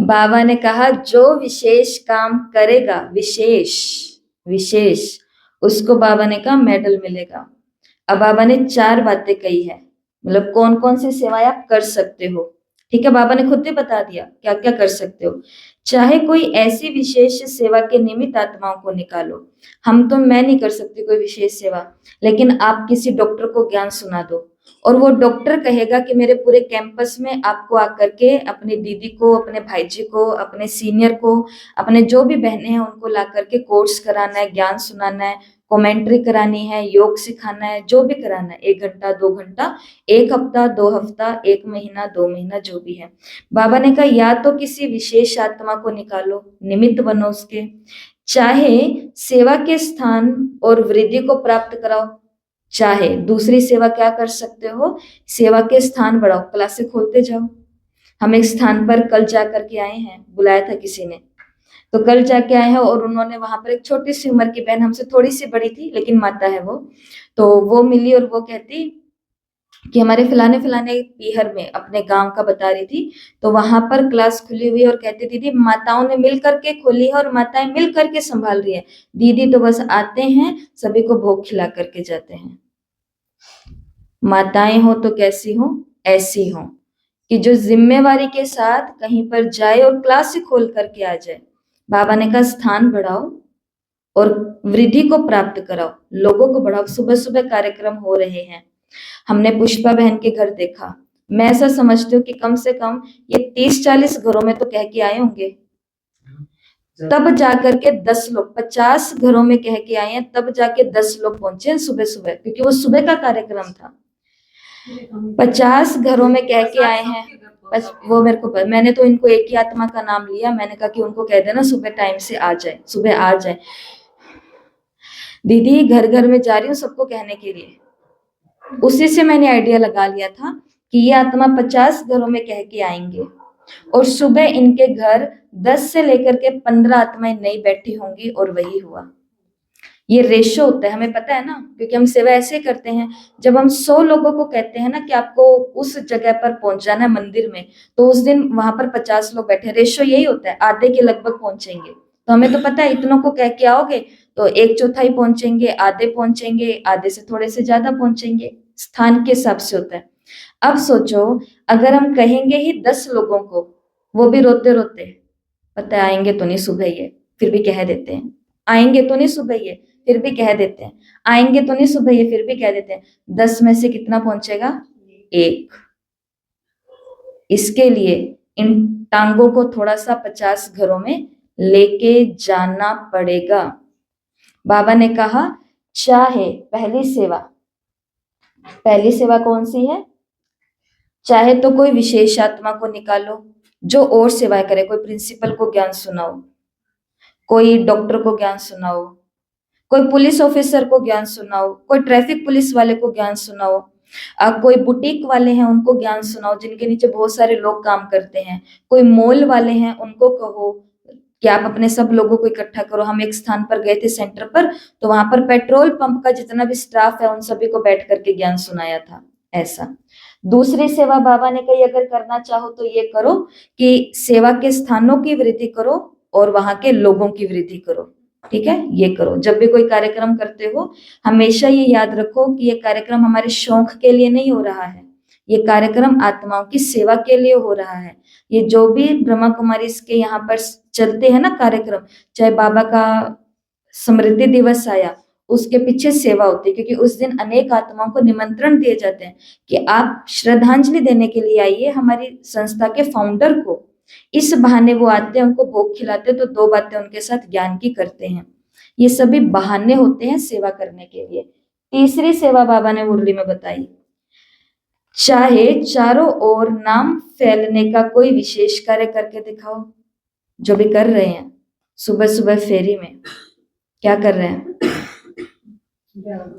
बाबा ने कहा जो विशेष काम करेगा, विशेष विशेष, उसको बाबा ने कहा मेडल मिलेगा। अब बाबा ने 4 बातें कही है, मतलब कौन कौन सी सेवाएं आप कर सकते हो। ठीक है, बाबा ने खुद ही बता दिया क्या क्या कर सकते हो। चाहे कोई ऐसी विशेष सेवा के निमित्त आत्माओं को निकालो। मैं नहीं कर सकती कोई विशेष सेवा, लेकिन आप किसी डॉक्टर को ज्ञान सुना दो और वो डॉक्टर कहेगा कि मेरे पूरे कैंपस में आपको आकर के अपनी दीदी को, अपने भाई जी को, अपने सीनियर को, अपने जो भी बहनें हैं उनको ला करके कोर्स कराना है, ज्ञान सुनाना है, कमेंट्री करानी है, योग सिखाना है, जो भी कराना है, 1 घंटा 2 घंटा, 1 हफ्ता 2 हफ्ता, 1 महीना 2 महीना, जो भी है। बाबा ने कहा या तो किसी विशेष आत्मा को निकालो, निमित्त बनो उसके, चाहे सेवा के स्थान और वृद्धि को प्राप्त कराओ। चाहे दूसरी सेवा क्या कर सकते हो, सेवा के स्थान बढ़ाओ, क्लासे खोलते जाओ। हम एक स्थान पर कल जा करके आए हैं, बुलाया था किसी ने, तो कल जाके आए हैं और उन्होंने वहां पर एक छोटी सी उम्र की बहन, हमसे थोड़ी सी बड़ी थी लेकिन माता है वो, तो वो मिली और वो कहती कि हमारे फलाने फलाने पीहर में अपने गांव का बता रही थी, तो वहां पर क्लास खुली हुई और कहती दीदी माताओं ने मिल करके खोली है और माताएं मिल करके संभाल रही है, दीदी तो बस आते हैं सभी को भोग खिला करके जाते हैं। माताएं हो तो कैसी हो, ऐसी हो कि जो जिम्मेवारी के साथ कहीं पर जाए और क्लास से खोल करके आ जाए। बाबा ने कहा स्थान बढ़ाओ और वृद्धि को प्राप्त कराओ, लोगों को बढ़ाओ। सुबह सुबह कार्यक्रम हो रहे हैं, हमने पुष्पा बहन के घर देखा। मैं ऐसा समझती हूँ कि कम से कम ये 30-40 घरों में तो कह के आए होंगे, तब जाकर के 10 लोग, 50 घरों में कह के आए हैं तब जाके 10 लोग पहुंचे सुबह सुबह, क्योंकि वो सुबह का कार्यक्रम था। 50 घरों में कह के आए हैं, बस वो मेरे को, मैंने तो इनको एक ही आत्मा का नाम लिया, मैंने कहा कि उनको कह देना सुबह टाइम से आ जाए, सुबह आ जाए। दीदी घर घर में जा रही हूँ सबको कहने के लिए, उसी से मैंने आइडिया लगा लिया था कि ये आत्मा 50 घरों में कह के आएंगे और सुबह इनके घर 10 से लेकर के 15 आत्माएं नई बैठी होंगी, और वही हुआ। ये रेशो होता है, हमें पता है ना, क्योंकि हम सेवा ऐसे करते हैं। जब हम 100 लोगों को कहते हैं ना कि आपको उस जगह पर पहुंच जाना है मंदिर में, तो उस दिन वहां पर 50 लोग बैठे, रेशो यही होता है, आधे के लगभग पहुंचेंगे। तो हमें तो पता है इतनों को कह के आओगे तो 1/4 पहुंचेंगे, आधे पहुंचेंगे, आधे से थोड़े से ज्यादा पहुंचेंगे, स्थान के हिसाब से होता है। अब सोचो अगर हम कहेंगे ही 10 लोगों को, वो भी रोते रोते, पता है आएंगे तो नहीं सुबह ये, फिर भी कह देते हैं, आएंगे तो नहीं सुबह ये, फिर भी कह देते हैं, आएंगे तो नहीं सुबह ये, फिर भी कह देते हैं। 10 में से कितना पहुंचेगा, 1। इसके लिए इन टांगों को थोड़ा सा 50 घरों में लेके जाना पड़ेगा। बाबा ने कहा चाहे पहली सेवा कौन सी है, चाहे तो कोई विशेष आत्मा को निकालो जो और सेवाएं करे, कोई प्रिंसिपल को ज्ञान सुनाओ, कोई डॉक्टर को ज्ञान सुनाओ, कोई पुलिस ऑफिसर को ज्ञान सुनाओ, कोई ट्रैफिक पुलिस वाले को ज्ञान सुनाओ, कोई बुटीक वाले हैं उनको ज्ञान सुनाओ जिनके नीचे बहुत सारे लोग काम करते हैं, कोई मॉल वाले हैं उनको कहो कि आप अपने सब लोगों को इकट्ठा करो। हम एक स्थान पर गए थे सेंटर पर, तो वहां पर पेट्रोल पंप का जितना भी स्टाफ है उन सभी को बैठ करके ज्ञान सुनाया था। ऐसा दूसरी सेवा बाबा ने कही अगर करना चाहो तो ये करो कि सेवा के स्थानों की वृद्धि करो और वहां के लोगों की वृद्धि करो। ठीक है, ये करो। जब भी कोई कार्यक्रम करते हो हमेशा ये याद रखो कि ये कार्यक्रम हमारे शौक के लिए नहीं हो रहा है, ये कार्यक्रम आत्माओं की सेवा के लिए हो रहा है। ये जो भी ब्रह्मा कुमारी इसके यहाँ पर चलते हैं ना कार्यक्रम, चाहे बाबा का स्मृति दिवस आया, उसके पीछे सेवा होती है, क्योंकि उस दिन अनेक आत्माओं को निमंत्रण दिए जाते हैं कि आप श्रद्धांजलि देने के लिए आइए हमारी संस्था के फाउंडर को। इस बहाने वो आते हैं, उनको भोग खिलाते हैं, तो 2 बातें उनके साथ ज्ञान की करते हैं। ये सभी बहाने होते हैं सेवा करने के लिए। तीसरी सेवा बाबा ने मुरली में बताई, चाहे चारों ओर नाम फैलने का कोई विशेष कार्य करके दिखाओ। जो भी कर रहे हैं सुबह सुबह फेरी में, क्या कर रहे हैं,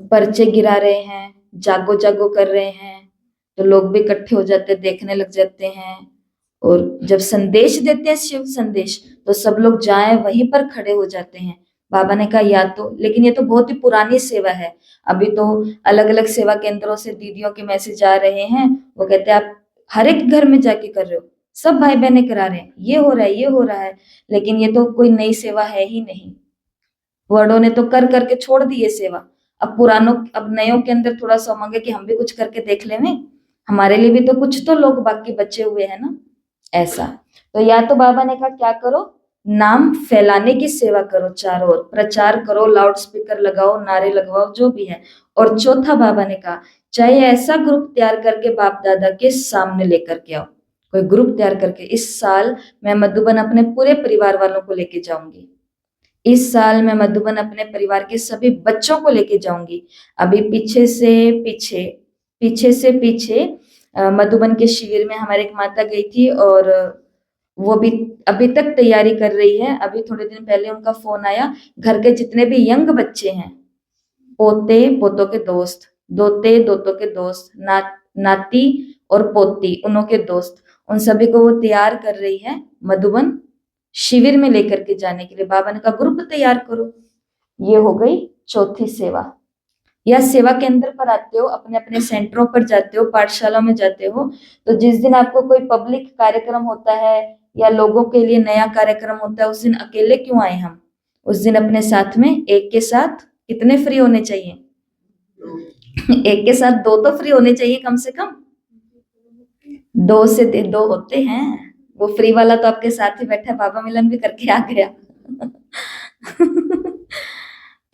पर्चे गिरा रहे हैं, जागो जागो कर रहे हैं, तो लोग भी इकट्ठे हो जाते हैं, देखने लग जाते हैं। और जब संदेश देते हैं शिव संदेश, तो सब लोग जाएं वहीं पर खड़े हो जाते हैं। बाबा ने कहा या तो, लेकिन ये तो बहुत ही पुरानी सेवा है, अभी तो अलग अलग सेवा केंद्रों से दीदियों के मैसेज आ रहे हैं, वो कहते हैं आप हर एक घर में जाके कर रहे हो, सब भाई बहनें करा रहे हैं, ये हो रहा है, ये हो रहा है, लेकिन ये तो कोई नई सेवा है ही नहीं। वर्डों ने तो कर करके छोड़ दी ये सेवा। अब नयों के अंदर थोड़ा सा उमंग है कि हम भी कुछ करके देख लें। हमारे लिए भी तो कुछ तो लोग बाकी बचे हुए हैं ना, ऐसा। तो या तो बाबा ने कहा क्या करो, नाम फैलाने की सेवा करो, चारों ओर प्रचार करो, लाउड स्पीकर लगाओ, नारे लगवाओ, जो भी है। और चौथा बाबा ने कहा चाहे ऐसा ग्रुप तैयार करके बाप दादा के सामने लेकर के आओ, कोई ग्रुप तैयार करके। इस साल मैं मधुबन अपने पूरे परिवार वालों को लेके जाऊंगी, इस साल मैं मधुबन अपने परिवार के सभी बच्चों को लेके जाऊंगी। अभी पीछे से पीछे मधुबन के शिविर में हमारी एक माता गई थी, और वो भी अभी तक तैयारी कर रही है। अभी थोड़े दिन पहले उनका फोन आया, घर के जितने भी यंग बच्चे हैं, पोते पोतों के दोस्त, दोते दोतों के दोस्त, नाती और पोती उनों के दोस्त, उन सभी को वो तैयार कर रही है मधुबन शिविर में लेकर के जाने के लिए। बाबा ने कहा ग्रुप तैयार करो। ये हो गई चौथी सेवा। या सेवा केंद्र पर आते हो, अपने अपने सेंटरों पर जाते हो, पाठशाला में जाते हो, तो जिस दिन आपको कोई पब्लिक कार्यक्रम होता है या लोगों के लिए नया कार्यक्रम होता है, उस दिन अकेले क्यों आए हम? उस दिन अपने साथ में एक के साथ कितने फ्री होने चाहिए? एक के साथ दो तो फ्री होने चाहिए कम से कम। दो से दो होते हैं। वो फ्री वाला तो आपके साथ ही बैठा है, बाबा मिलन भी करके आ गया।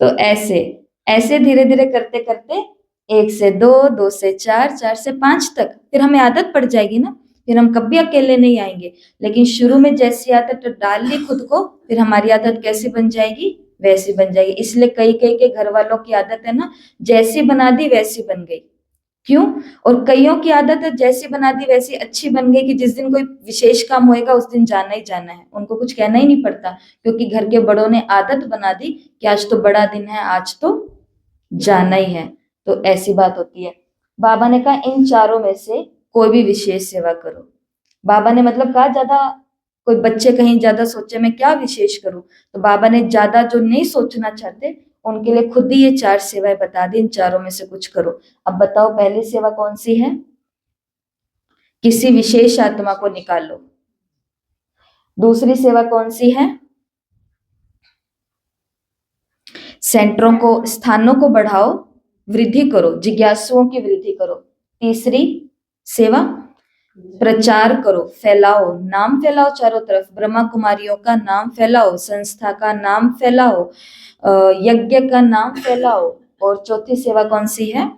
तो ऐसे ऐसे धीरे धीरे करते करते 1 से 2, 2 से 4, 4 से 5 तक फिर हमें आदत पड़ जाएगी ना, फिर हम कभी अकेले नहीं आएंगे। लेकिन शुरू में जैसी आदत डाल ली खुद को, फिर हमारी आदत कैसी बन जाएगी? वैसी बन जाएगी। इसलिए कई कई के घर वालों की आदत है ना, जैसी बना दी वैसी बन गई। क्यों? और कईयों की आदत है जैसी बना दी वैसी अच्छी बन गई कि जिस दिन कोई विशेष काम होएगा उस दिन जाना ही जाना है, उनको कुछ कहना ही नहीं पड़ता, क्योंकि घर के बड़ों ने आदत बना दी कि आज तो बड़ा दिन है, आज तो जाना ही है। तो ऐसी बात होती है। बाबा ने कहा इन चारों में से कोई भी विशेष सेवा करो। बाबा ने मतलब कहा ज्यादा, कोई बच्चे कहीं ज्यादा सोचे मैं क्या विशेष करूं, तो बाबा ने ज्यादा जो नहीं सोचना चाहते उनके लिए खुद ही ये 4 सेवाएं बता दी, इन चारों में से कुछ करो। अब बताओ पहली सेवा कौन सी है? किसी विशेष आत्मा को निकालो। दूसरी सेवा कौन सी है? सेंटरों को, स्थानों को बढ़ाओ, वृद्धि करो, जिज्ञासुओं की वृद्धि करो। तीसरी सेवा प्रचार करो, फैलाओ, नाम फैलाओ चारों तरफ, ब्रह्मा कुमारियों का नाम फैलाओ, संस्था का नाम फैलाओ, यज्ञ का नाम फैलाओ। और चौथी सेवा कौन सी है?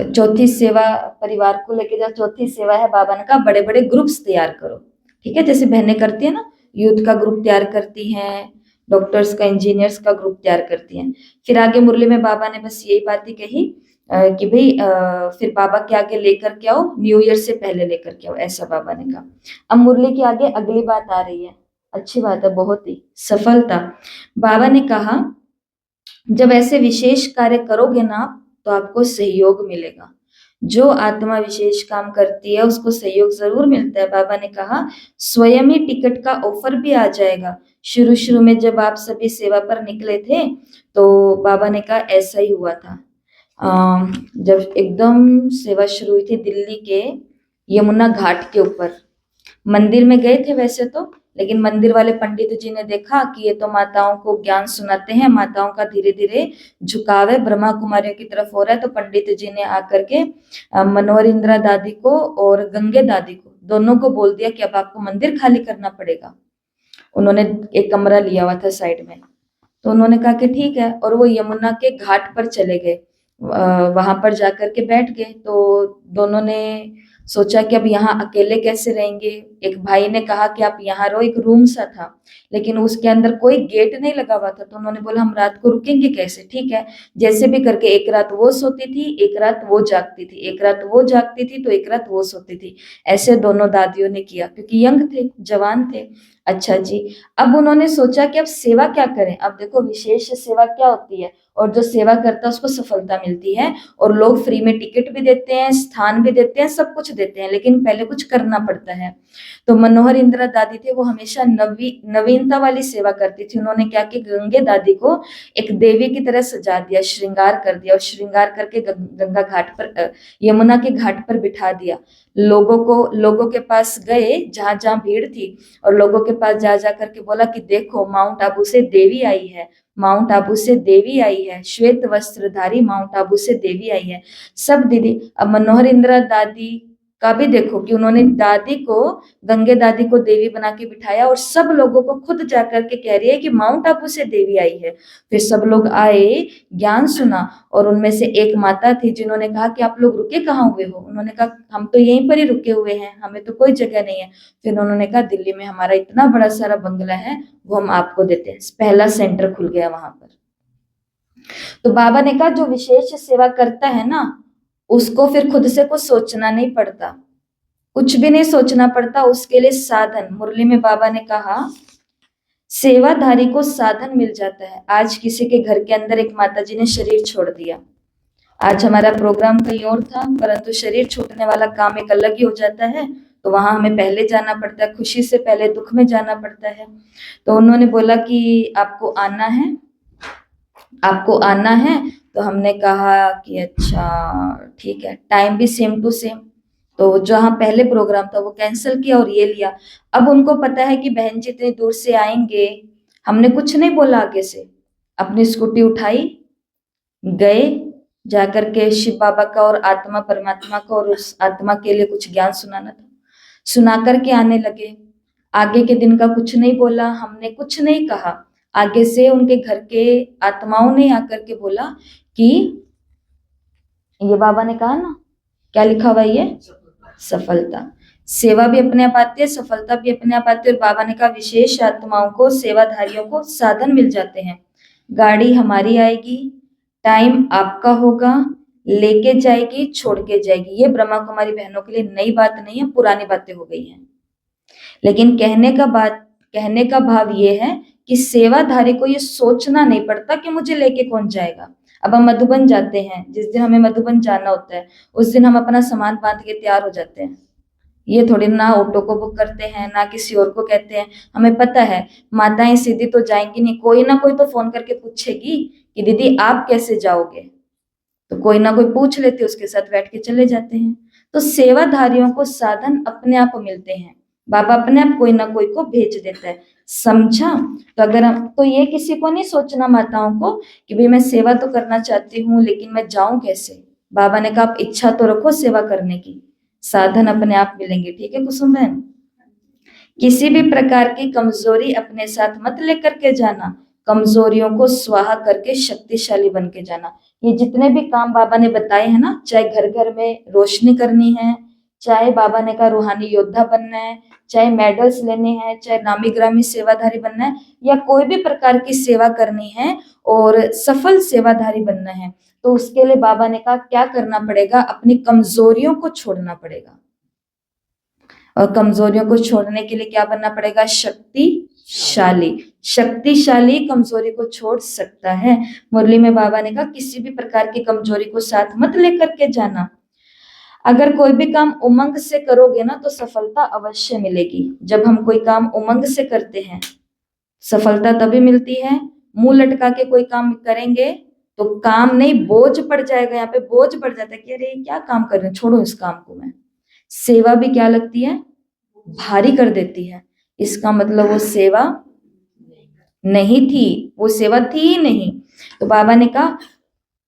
चौथी सेवा परिवार को लेके जाओ। चौथी सेवा है बाबा ने कहा बड़े बड़े ग्रुप्स तैयार करो। ठीक है, जैसे बहनें करती है ना, यूथ का ग्रुप तैयार करती हैं, डॉक्टर्स का, इंजीनियर्स का ग्रुप तैयार करती हैं। फिर आगे मुरली में बाबा ने बस यही बात ही कही कि भाई फिर बाबा के आगे लेकर के आओ, न्यू ईयर से पहले लेकर के आओ, ऐसा बाबा ने कहा। अब मुरली के आगे अगली बात आ रही है, अच्छी बात है, बहुत ही सफलता। बाबा ने कहा जब ऐसे विशेष कार्य करोगे ना तो आपको सहयोग मिलेगा। जो आत्मा विशेष काम करती है उसको सहयोग जरूर मिलता है। बाबा ने कहा स्वयं ही टिकट का ऑफर भी आ जाएगा। शुरू शुरू में जब आप सभी सेवा पर निकले थे तो बाबा ने कहा ऐसा ही हुआ था। जब एकदम सेवा शुरू हुई थी दिल्ली के यमुना घाट के ऊपर, मंदिर में गए थे वैसे तो, लेकिन मंदिर वाले पंडित जी ने देखा कि ये तो माताओं को ज्ञान सुनाते हैं, माताओं का धीरे धीरे झुकाव है ब्रह्मा कुमारियों की तरफ हो रहा है, तो पंडित जी ने आकर के मनोहर इंदिरा दादी को और गंगे दादी को दोनों को बोल दिया कि अब आपको मंदिर खाली करना पड़ेगा। उन्होंने एक कमरा लिया हुआ था साइड में, तो उन्होंने कहा कि ठीक है, और वो यमुना के घाट पर चले गए। वहां पर जाकर के बैठ गए। तो दोनों ने सोचा कि अब यहाँ अकेले कैसे रहेंगे। एक भाई ने कहा कि आप यहाँ रहो, एक रूम सा था लेकिन उसके अंदर कोई गेट नहीं लगा हुआ था, तो उन्होंने बोला हम रात को रुकेंगे कैसे, ठीक है जैसे भी करके। एक रात वो सोती थी, एक रात वो जागती थी, एक रात वो जागती थी तो एक रात वो सोती थी। ऐसे दोनों दादियों ने किया क्योंकि यंग थे, जवान थे। अच्छा जी, अब उन्होंने सोचा कि अब सेवा क्या करें। अब देखो विशेष सेवा क्या होती है, और जो सेवा करता है उसको सफलता मिलती है, और लोग फ्री में टिकट भी देते हैं, स्थान भी देते हैं, सब कुछ देते हैं, लेकिन पहले कुछ करना पड़ता है। तो मनोहर इंदिरा दादी थे, वो हमेशा नवीनता वाली सेवा करती थी। उन्होंने क्या कि गंगे दादी को एक देवी की तरह सजा दिया, श्रृंगार कर दिया, और श्रृंगार करके गंगा घाट पर, यमुना के घाट पर बिठा दिया। लोगों के पास गए जहां जहां भीड़ थी, और लोगों के पास जा जा करके बोला कि देखो माउंट आबू से देवी आई है, माउंट आबू से देवी आई है, श्वेत वस्त्रधारी माउंट आबू से देवी आई है। सब दीदी, अब मनोहर इंदिरा दादी का भी देखो कि उन्होंने दादी को, गंगे दादी को देवी बना के बिठाया, और सब लोगों को खुद जाकर के कह रही है कि माउंट आबू से देवी आई है। फिर सब लोग आए, ज्ञान सुना, और उनमें से एक माता थी जिन्होंने कहा कि आप लोग रुके कहाँ हुए हो? उन्होंने कहा हम तो यहीं पर ही रुके हुए हैं, हमें तो कोई जगह नहीं है। फिर उन्होंने कहा दिल्ली में हमारा इतना बड़ा सारा बंगला है, वो हम आपको देते हैं। पहला सेंटर खुल गया वहां पर। तो बाबा ने कहा जो विशेष सेवा करता है ना, उसको फिर खुद से कुछ सोचना नहीं पड़ता, कुछ भी नहीं सोचना पड़ता, उसके लिए साधन। मुरली में बाबा ने कहा सेवाधारी को साधन मिल जाता है। आज किसी के घर के अंदर एक माताजी ने शरीर छोड़ दिया। आज हमारा प्रोग्राम कहीं और था, परंतु शरीर छूटने वाला काम एक अलग ही हो जाता है, तो वहां हमें पहले जाना पड़ता है, खुशी से पहले दुख में जाना पड़ता है। तो उन्होंने बोला कि आपको आना है, आपको आना है। तो हमने कहा कि अच्छा ठीक है, टाइम भी सेम टू सेम। तो जहां पहले प्रोग्राम था वो कैंसिल किया और ये लिया। अब उनको पता है कि बहन जी इतनी दूर से आएंगे, हमने कुछ नहीं बोला आगे से, अपनी स्कूटी उठाई, गए, जाकर के शिव बाबा का और आत्मा परमात्मा का और उस आत्मा के लिए कुछ ज्ञान सुनाना था, सुना करके आने लगे। आगे के दिन का कुछ नहीं बोला, हमने कुछ नहीं कहा। आगे से उनके घर के आत्माओं ने आकर के बोला कि ये बाबा ने कहा ना, क्या लिखा हुआ है ये, सफलता। सेवा भी अपने आप आती है, सफलता भी अपने आप आती है। और बाबा ने कहा विशेष आत्माओं को, सेवाधारियों को साधन मिल जाते हैं। गाड़ी हमारी आएगी, टाइम आपका होगा, लेके जाएगी, छोड़ के जाएगी। ये ब्रह्मा कुमारी बहनों के लिए नई बात नहीं है, पुरानी बातें हो गई हैं। लेकिन कहने का भाव ये है कि सेवाधारी को ये सोचना नहीं पड़ता कि मुझे लेके कौन जाएगा। अब हम मधुबन जाते हैं, जिस दिन हमें मधुबन जाना होता है उस दिन हम अपना सामान बांध के तैयार हो जाते हैं। ये थोड़ी ना ऑटो को बुक करते हैं, ना किसी और को कहते हैं। हमें पता है माताएं सीधी तो जाएंगी नहीं, कोई ना कोई तो फोन करके पूछेगी कि दीदी आप कैसे जाओगे, तो कोई ना कोई पूछ लेते, उसके साथ बैठ के चले जाते हैं। तो सेवाधारियों को साधन अपने आप मिलते हैं, बाबा अपने आप कोई ना कोई को भेज देता है। समझा? तो अगर हम, तो ये किसी को नहीं सोचना माताओं को कि भाई मैं सेवा तो करना चाहती हूँ लेकिन मैं जाऊं कैसे। बाबा ने कहा आप इच्छा तो रखो सेवा करने की, साधन अपने आप मिलेंगे। ठीक है कुसुम बहन? किसी भी प्रकार की कमजोरी अपने साथ मत लेकर के जाना, कमजोरियों को स्वाहा करके शक्तिशाली बन के जाना। ये जितने भी काम बाबा ने बताए हैं ना, चाहे घर घर में रोशनी करनी है, चाहे बाबा ने कहा रूहानी योद्धा बनना है, चाहे मेडल्स लेने हैं, चाहे नामी ग्रामी सेवाधारी बनना है, या कोई भी प्रकार की सेवा करनी है और सफल सेवाधारी बनना है, तो उसके लिए बाबा ने कहा क्या करना पड़ेगा, अपनी कमजोरियों को छोड़ना पड़ेगा। और कमजोरियों को छोड़ने के लिए क्या बनना पड़ेगा, शक्तिशाली। शक्तिशाली कमजोरी को छोड़ सकता है। मुरली में बाबा ने कहा किसी भी प्रकार की कमजोरी को साथ मत लेकर के जाना। अगर कोई भी काम उमंग से करोगे ना तो सफलता अवश्य मिलेगी। जब हम कोई काम उमंग से करते हैं सफलता तभी मिलती है। मुंह लटका के कोई काम करेंगे तो काम नहीं, बोझ पड़ जाएगा। यहाँ पे बोझ पड़ जाता है कि अरे क्या काम कर रहे हैं, छोड़ो इस काम को। मैं सेवा भी क्या लगती है, भारी कर देती है। इसका मतलब वो सेवा नहीं थी, वो सेवा थी ही नहीं। तो बाबा ने कहा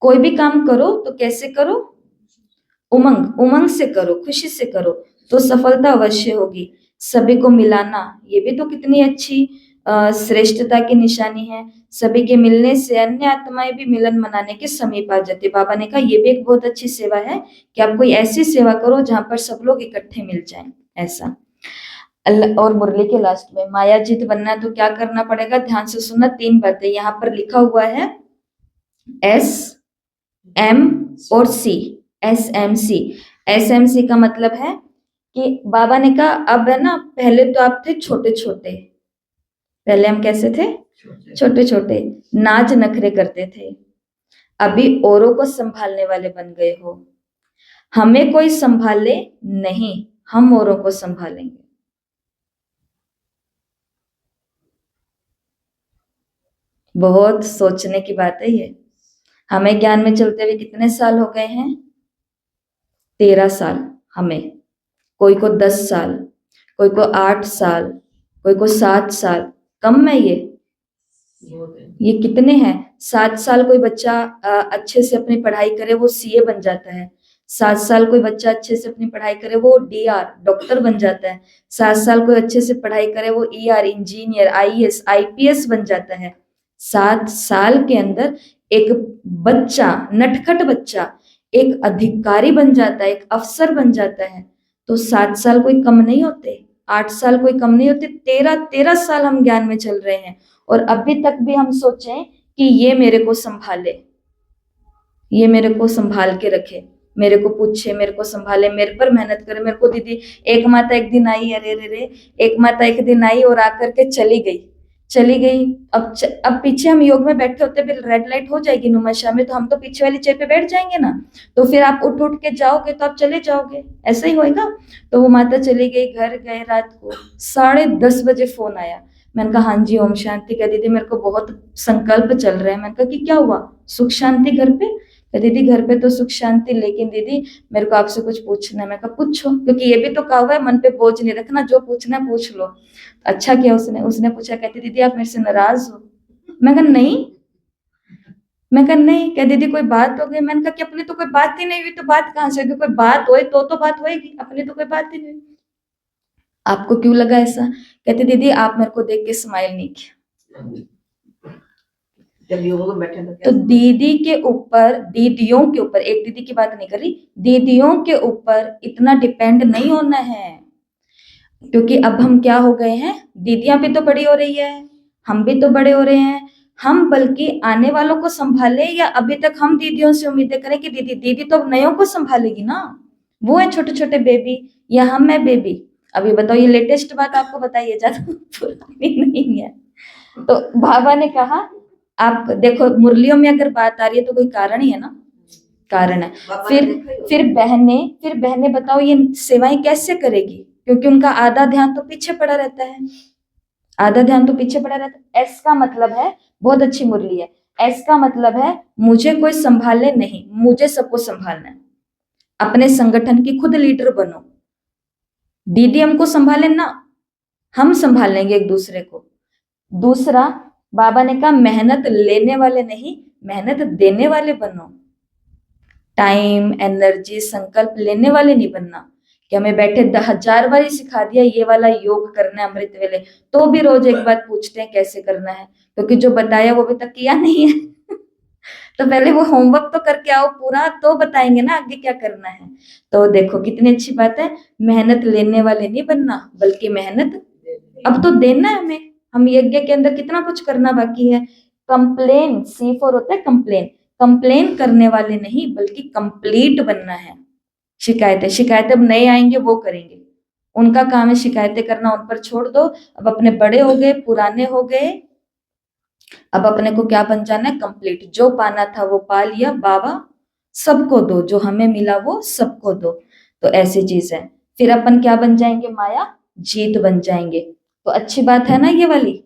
कोई भी काम करो तो कैसे करो, उमंग उमंग से करो, खुशी से करो, तो सफलता अवश्य होगी। सभी को मिलाना, ये भी तो कितनी अच्छी श्रेष्ठता की निशानी है। सभी के मिलने से अन्य आत्माएं भी मिलन मनाने के समीप आ जाती। बाबा ने कहा ये भी एक बहुत अच्छी सेवा है कि आप कोई ऐसी सेवा करो जहां पर सब लोग इकट्ठे मिल जाएं, ऐसा। और मुरली के लास्ट में मायाजीत बनना है तो क्या करना पड़ेगा, ध्यान से सुनना। 3 बातें यहाँ पर लिखा हुआ है, S, M और C। SMC, SMC का मतलब है कि बाबा ने कहा अब है ना, पहले तो आप थे छोटे छोटे, पहले हम कैसे थे, छोटे छोटे, नाच नखरे करते थे। अभी औरों को संभालने वाले बन गए हो। हमें कोई संभाले नहीं, हम औरों को संभालेंगे। बहुत सोचने की बात है ये। हमें ज्ञान में चलते हुए कितने साल हो गए हैं? 13 साल। हमें कोई को 10 साल, कोई को 8 साल, कोई को 7 साल। कम में ये कितने हैं? 7 साल कोई बच्चा अच्छे से अपनी पढ़ाई करे वो सीए बन जाता है। 7 साल कोई बच्चा अच्छे से अपनी पढ़ाई करे वो डीआर डॉक्टर बन जाता है। 7 साल कोई अच्छे से पढ़ाई करे वो ईआर इंजीनियर आईएएस आईपीएस बन जाता है। 7 साल के अंदर एक बच्चा, नटखट बच्चा, एक अधिकारी बन जाता है, एक अफसर बन जाता है। तो 7 साल कोई कम नहीं होते, 8 साल कोई कम नहीं होते। 13 साल हम ज्ञान में चल रहे हैं और अभी तक भी हम सोचें कि ये मेरे को संभाले, ये मेरे को संभाल के रखे, मेरे को पूछे, मेरे को संभाले, मेरे पर मेहनत करे। मेरे को दीदी एक माता एक दिन आई, अरे रे रे, एक माता एक दिन आई और आकर के चली गई, चली गई। अब पीछे हम योग में बैठे होते, फिर रेड लाइट हो जाएगी नुमाशा में, तो हम तो पीछे वाली चेयर पे बैठ जाएंगे ना। तो फिर आप उठ उठ के जाओगे तो आप चले जाओगे, ऐसा ही होएगा। तो वो माता चली गई, घर गए। रात को 10:30 बजे फोन आया। मैंने कहा हाँ जी ओम शांति। कह दीदी मेरे को बहुत संकल्प चल रहा है। मैंने कहा कि क्या हुआ? सुख शांति घर पे? कह दीदी घर पे तो सुख शांति, लेकिन दीदी मेरे को आपसे कुछ पूछना है। मैं कहा पूछो, क्योंकि ये भी तो कहा हुआ है मन पे बोझ नहीं रखना, जो पूछना है पूछ लो। अच्छा किया उसने उसने पूछा। कहती दीदी आप मेरे से नाराज हो? मैं कहा नहीं। मैं कहा नहीं। कह दीदी कोई बात हो गई? मैंने कहा कि अपनी तो कोई बात ही नहीं हुई, तो बात कहाँ से होगी? कोई बात होए तो बात होएगी, अपनी तो कोई बात ही नहीं हुई। आपको क्यों लगा ऐसा? कहती दीदी आप मेरे को देख के स्माइल नहीं किया। जब योग में बैठे तो दीदी के ऊपर, दीदियों के ऊपर, एक दीदी की बात नहीं कर रही, दीदियों के ऊपर इतना डिपेंड नहीं होना है। क्योंकि अब हम क्या हो गए हैं, दीदियां भी तो बड़ी हो रही है, हम भी तो बड़े हो रहे हैं। हम बल्कि आने वालों को संभाले, या अभी तक हम दीदियों से उम्मीदें करें कि दीदी दीदी तो अब नयों को संभालेगी ना। वो है छोटे छोटे बेबी, या हम है बेबी। अब ये बताओ, ये लेटेस्ट बात आपको बताइए, ज्यादा पुरानी नहीं है। तो बाबा ने कहा आप देखो, मुरलियों में अगर बात आ रही है तो कोई कारण ही है ना, कारण है। फिर बहनें बताओ ये सेवाएं कैसे करेगी? क्योंकि उनका आधा ध्यान तो पीछे पड़ा रहता है, आधा ध्यान तो पीछे पड़ा रहता है। एस का मतलब है, बहुत अच्छी मुरली है, एस का मतलब है मुझे कोई संभाले नहीं, मुझे सबको संभालना है। अपने संगठन की खुद लीडर बनो। दीदी हमको संभाले ना, हम संभाल लेंगे एक दूसरे को। दूसरा, बाबा ने कहा मेहनत लेने वाले नहीं, मेहनत देने वाले बनो। टाइम, एनर्जी, संकल्प लेने वाले नहीं बनना कि हमें बैठे 10,000 बार ही सिखा दिया ये वाला योग करना है अमृत वेले, तो भी रोज एक बात पूछते हैं कैसे करना है, क्योंकि जो बताया वो अभी तक किया नहीं है। तो पहले वो होमवर्क तो करके आओ पूरा, तो बताएंगे ना आगे क्या करना है। तो देखो कितनी अच्छी बात है, मेहनत लेने वाले नहीं बनना, बल्कि मेहनत अब तो देना है हमें। हम यज्ञ के अंदर कितना कुछ करना बाकी है। कंप्लेन, C4 होता है कंप्लेन, कंप्लेन करने वाले नहीं बल्कि कंप्लीट बनना है। शिकायतें, शिकायतें अब नए आएंगे वो करेंगे, उनका काम है शिकायतें करना, उन पर छोड़ दो। अब अपने बड़े हो गए, पुराने हो गए, अब अपने को क्या बन जाना है? कंप्लीट। जो पाना था वो पा लिया, बाबा सबको दो, जो हमें मिला वो सबको दो। तो ऐसी चीज है। फिर अपन क्या बन जाएंगे? माया जीत बन जाएंगे। तो अच्छी बात है ना ये वाली।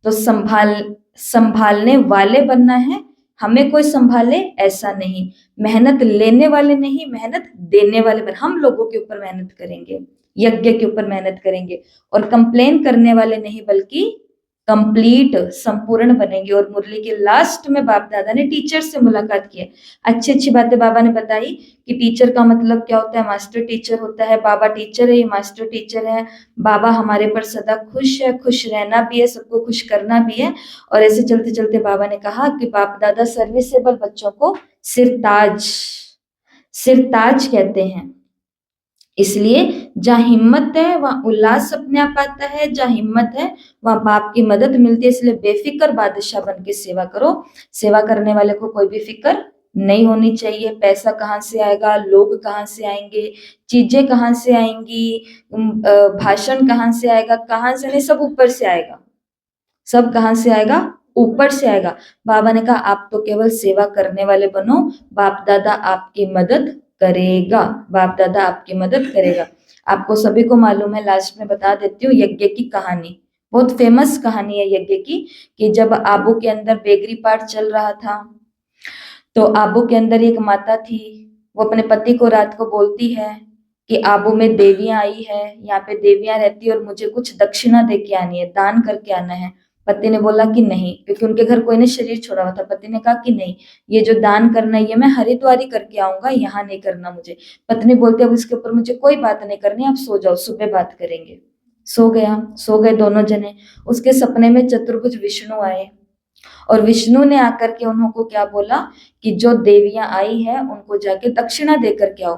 तो संभालने वाले बनना है, हमें कोई संभाले ऐसा नहीं। मेहनत लेने वाले नहीं, मेहनत देने वाले बन। हम लोगों के ऊपर मेहनत करेंगे, यज्ञ के ऊपर मेहनत करेंगे, और कंप्लेन करने वाले नहीं बल्कि कंप्लीट, संपूर्ण बनेंगे। और मुरली के लास्ट में बाप दादा ने टीचर से मुलाकात की है। अच्छी अच्छी बातें बाबा ने बताई कि टीचर का मतलब क्या होता है, मास्टर टीचर होता है। बाबा टीचर है, ये मास्टर टीचर है। बाबा हमारे पर सदा खुश है, खुश रहना भी है, सबको खुश करना भी है। और ऐसे चलते चलते बाबा ने कहा कि बाप दादा सर्विसेबल बच्चों को सिरताज, सिरताज कहते हैं। इसलिए जहाँ हिम्मत है वहाँ उल्लास अपने आप आता है, जहाँ हिम्मत है वहाँ बाप की मदद मिलती है। इसलिए बेफिक्र बादशाह बन के सेवा करो। सेवा करने वाले को कोई भी फिक्र नहीं होनी चाहिए। पैसा कहाँ से आएगा, लोग कहाँ से आएंगे, चीजें कहाँ से आएंगी, भाषण कहाँ से आएगा, कहाँ से नहीं, सब ऊपर से आएगा। सब कहाँ से आएगा? ऊपर से आएगा। बाबा ने कहा आप तो केवल सेवा करने वाले बनो, बाप दादा आपकी मदद करेगा, बाप दादा आपकी मदद करेगा। आपको सभी को मालूम है, लास्ट में बता देती हूँ यज्ञ की कहानी। बहुत फेमस कहानी है यज्ञ की, कि जब आबू के अंदर बेगरी पाठ चल रहा था, तो आबू के अंदर एक माता थी। वो अपने पति को रात को बोलती है कि आबू में देवियां आई है, यहाँ पे देवियां रहती है और मुझे कुछ दक्षिणा दे के आनी है, दान करके आना है। पति ने बोला कि नहीं, क्योंकि उनके घर कोई ने शरीर छोड़ा हुआ था। पति ने कहा कि नहीं, ये जो दान करना है ये मैं हरिद्वार ही करके आऊंगा, यहाँ नहीं करना मुझे। पत्नी बोलती है अब इसके ऊपर मुझे कोई बात नहीं करनी, आप सो जाओ, सुबह बात करेंगे। सो गए दोनों जने। उसके सपने में चतुर्भुज विष्णु आए, और विष्णु ने आकर के उनको क्या बोला कि जो देवियां आई है उनको जाके दक्षिणा देकर के आओ।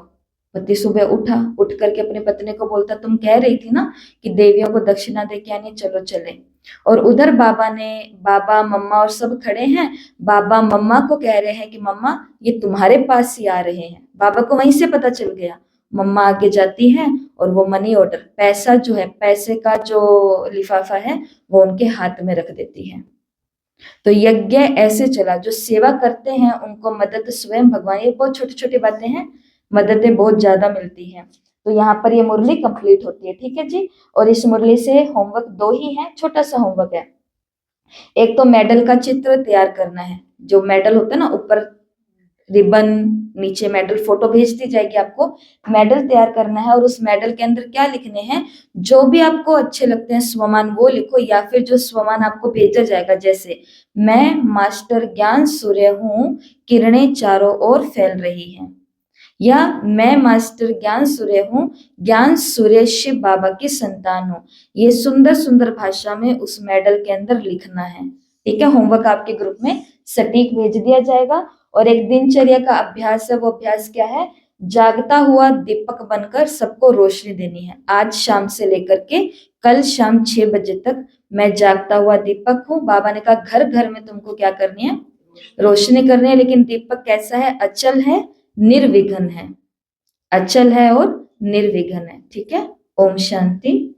पति सुबह उठा, उठ करके अपनी पत्नी को बोलता तुम कह रही थी ना कि देवियों को दक्षिणा दे के आनी, चलो चले। और उधर बाबा मम्मा और सब खड़े हैं। बाबा मम्मा को कह रहे हैं कि मम्मा ये तुम्हारे पास ही आ रहे हैं। बाबा को वहीं से पता चल गया। मम्मा आगे जाती है और वो मनी ऑर्डर, पैसा जो है, पैसे का जो लिफाफा है वो उनके हाथ में रख देती है। तो यज्ञ ऐसे चला, जो सेवा करते हैं उनको मदद स्वयं भगवान, ये बहुत छोटी छोटी बातें हैं, मददें बहुत ज्यादा मिलती हैं। तो यहाँ पर ये मुरली कंप्लीट होती है, ठीक है जी। और इस मुरली से होमवर्क 2 ही है, छोटा सा होमवर्क है। एक तो मेडल का चित्र तैयार करना है, जो मेडल होता है ना, ऊपर रिबन, नीचे मेडल, फोटो भेज दी जाएगी आपको। मेडल तैयार करना है और उस मेडल के अंदर क्या लिखने हैं, जो भी आपको अच्छे लगते हैं स्वमान वो लिखो, या फिर जो स्वमान आपको भेजा जाएगा, जैसे मैं मास्टर ज्ञान सूर्य हूँ, किरणें चारों ओर फैल रही हैं, या मैं मास्टर ज्ञान सूर्य हूँ, ज्ञान सूर्य शिव बाबा की संतान हूँ। ये सुंदर सुंदर भाषा में उस मेडल के अंदर लिखना है, ठीक है। होमवर्क आपके ग्रुप में सटीक भेज दिया जाएगा। और एक दिनचर्या का अभ्यास है, वो अभ्यास क्या है, जागता हुआ दीपक बनकर सबको रोशनी देनी है। आज शाम से लेकर के कल शाम 6 बजे तक मैं जागता हुआ दीपक हूँ। बाबा ने कहा घर घर में तुमको क्या करनी है, रोशनी करनी है। लेकिन दीपक कैसा है, अचल है, निर्विघ्न है, अचल है और निर्विघ्न है, ठीक है। ओम शांति।